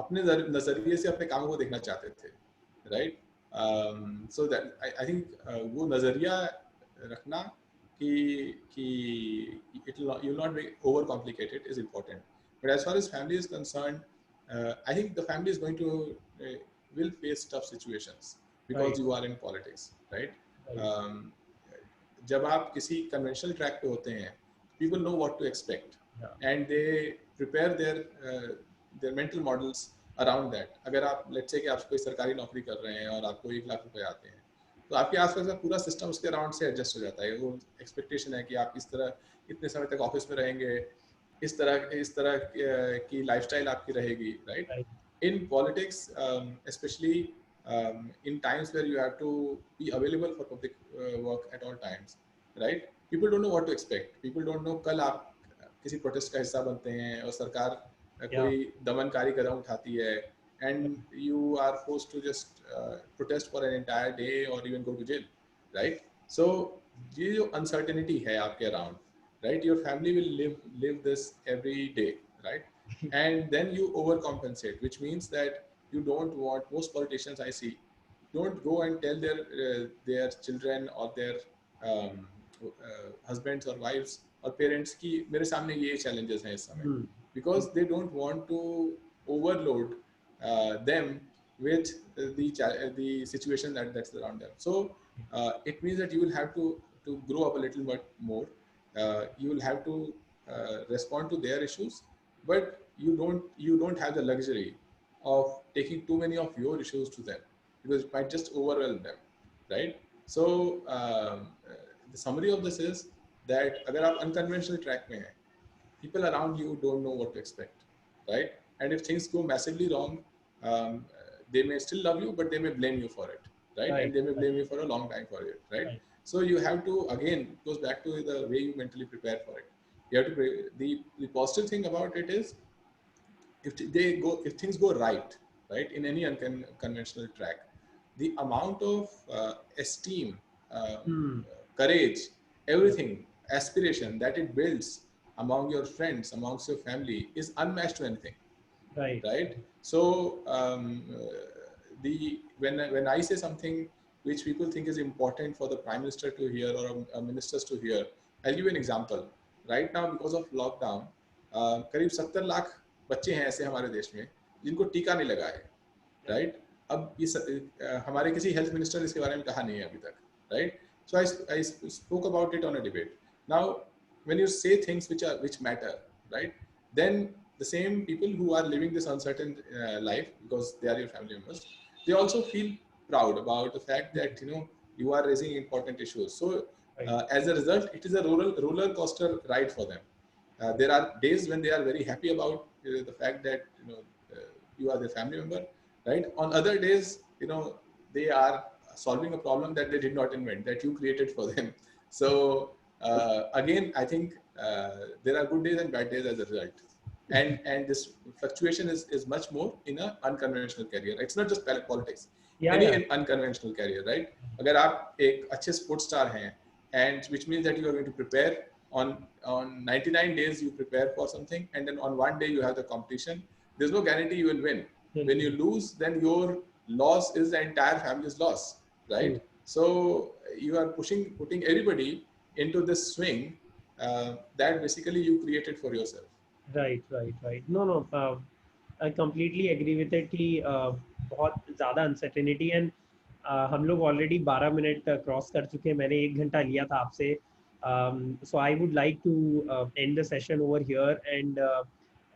अपने नज़रिए से अपने कामों को देखना चाहते थे, right? So that I think वो नज़रिया रखना कि it will not be over complicated is important. But as far as family is concern, I think the family is going to will face tough situations because Right. you are in politics, right? Right. जब आप किसी conventional track पे होते हैं, people know what to expect, Yeah. and they prepare their mental models around that. अगर आप let's say कि आप कोई सरकारी नौकरी कर रहे हैं और आपको 1 लाख रुपए आते हैं, तो आपके आसपास का पूरा सिस्टम उसके अराउंड से एडजस्ट हो जाता है. वो एक्सपेक्टेशन है कि आप इस तरह इतने समय तक ऑफिस में रहेंगे, इस तरह की लाइफस्टाइल आपकी रहेगी, right? Right. In politics, especially in times where you have to be available for public work at all times, right? People don't know what to expect. People don't know कल आप किसी प्रोटेस्ट का हिस्सा बनते हैं और सरकार Yeah. कोई दमनकारी कदम उठाती है, and you are forced to just protest for an entire day or even go to jail, right? So ये जो uncertainty है आपके around, right? Your family will live this every day, right? And then you overcompensate, which means that you don't want, most politicians I see don't go and tell their children or their husbands or wives or parents कि मेरे सामने ये challenges हैं इस समय, Hmm. because they don't want to overload them with the situation that's around them. So it means that you will have to grow up a little bit more. You will have to respond to their issues, but you don't have the luxury of taking too many of your issues to them, because it might just overwhelm them, right? So the summary of this is that अगर आप unconventional track में हैं, people around you don't know what to expect, right? And if things go massively wrong, they may still love you, but they may blame you for it, right? Right. And they may blame you for a long time for it, right? Right. So you have to, again, it goes back to the way you mentally prepare for it. You have to the positive thing about it is if things go right, in any unconventional track, the amount of esteem, Hmm. courage, everything, aspiration that it builds among your friends, amongst your family is unmatched to anything, Right. right? So the when I say something which people think is important for the prime minister to hear or ministers to hear, I'll give you an example. Right now, because of lockdown, करीब 70 लाख बच्चे हैं ऐसे हमारे देश में जिनको टीका नहीं लगा है, राइट? अब इस हमारे किसी हेल्थ मिनिस्टर ने इसके बारे में कहा नहीं है अभी तक, right? So I spoke about it on a debate. Now, when you say things which matter, right? Then the same people who are living this uncertain life because they are your family members, they also feel proud about the fact that you are raising important issues. So Right. as a result, it is a roller coaster ride for them. There are days when they are very happy about the fact that you are their family member, right? On other days, they are solving a problem that they did not invent, that you created for them. So again, I think there are good days and bad days as a result. and this fluctuation is much more in an unconventional career. It's not just politics, Yeah, any yeah. unconventional career, right? अगर आप एक अच्छे sports star हैं, and which means that you are going to prepare on 99 days you prepare for something, and then on one day you have the competition. There's no guarantee you will win. When you lose, then your loss is the entire family's loss, right? So you are putting everybody into this swing that basically you created for yourself. Right. No, I completely agree with it कि बहुत ज़्यादा अनसर्टेनिटी एंड हम लोग ऑलरेडी 12 मिनट क्रॉस कर चुके हैं. मैंने 1 घंटा लिया था आपसे. So I would like to end the session over here and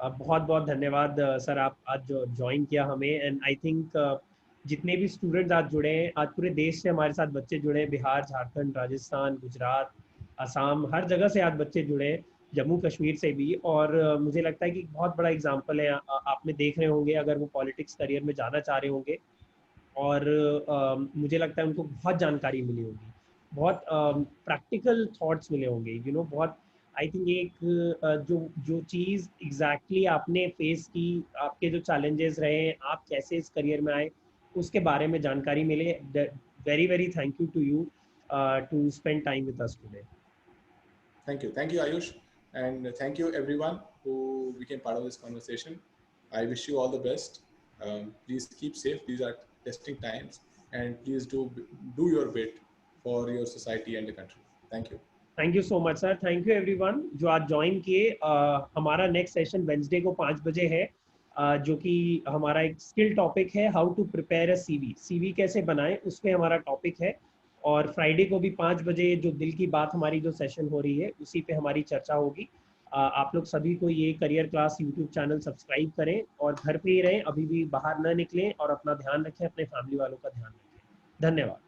बहुत बहुत धन्यवाद सर, आप आज जो ज्वाइन किया हमें. एंड आई थिंक जितने भी स्टूडेंट्स आज जुड़े हैं, आज पूरे देश से हमारे साथ बच्चे जुड़े हैं, बिहार, झारखंड, राजस्थान, गुजरात, असम, हर जगह से आज बच्चे जुड़े हैं, जम्मू कश्मीर से भी. और मुझे लगता है कि बहुत बड़ा एग्जाम्पल है. आप में देख रहे होंगे अगर वो पॉलिटिक्स करियर में जाना चाह रहे होंगे, और मुझे लगता है उनको बहुत जानकारी मिली होगी, बहुत प्रैक्टिकल थॉट्स मिले होंगे, बहुत. आई थिंक एक जो चीज़ एग्जैक्टली आपने फेस की, आपके जो चैलेंजेस रहे, आप कैसे इस करियर में आए, उसके बारे में जानकारी मिले. Very very thank you to you to spend time with us today. Thank you, Ayush, and thank you everyone who became part of this conversation. I wish you all the best. Please keep safe. These are testing times, and please do your bit for your society and the country. Thank you. Thank you so much sir. Thank you everyone जो आज ज्वाइन किए. हमारा नेक्स्ट सेशन वेंसडे को 5 बजे है, जो कि हमारा एक स्किल टॉपिक है, how to prepare a CV कैसे बनाएं, उस पर हमारा टॉपिक है. और फ्राइडे को भी 5 बजे जो दिल की बात हमारी जो सेशन हो रही है, उसी पे हमारी चर्चा होगी. आप लोग सभी को ये career class YouTube channel subscribe करें और घर पे ही रहें, अभी भी बाहर न निकलें, और अपना ध्यान रखें, अपने फैमिली वालों का ध्यान रखें. धन्यवाद.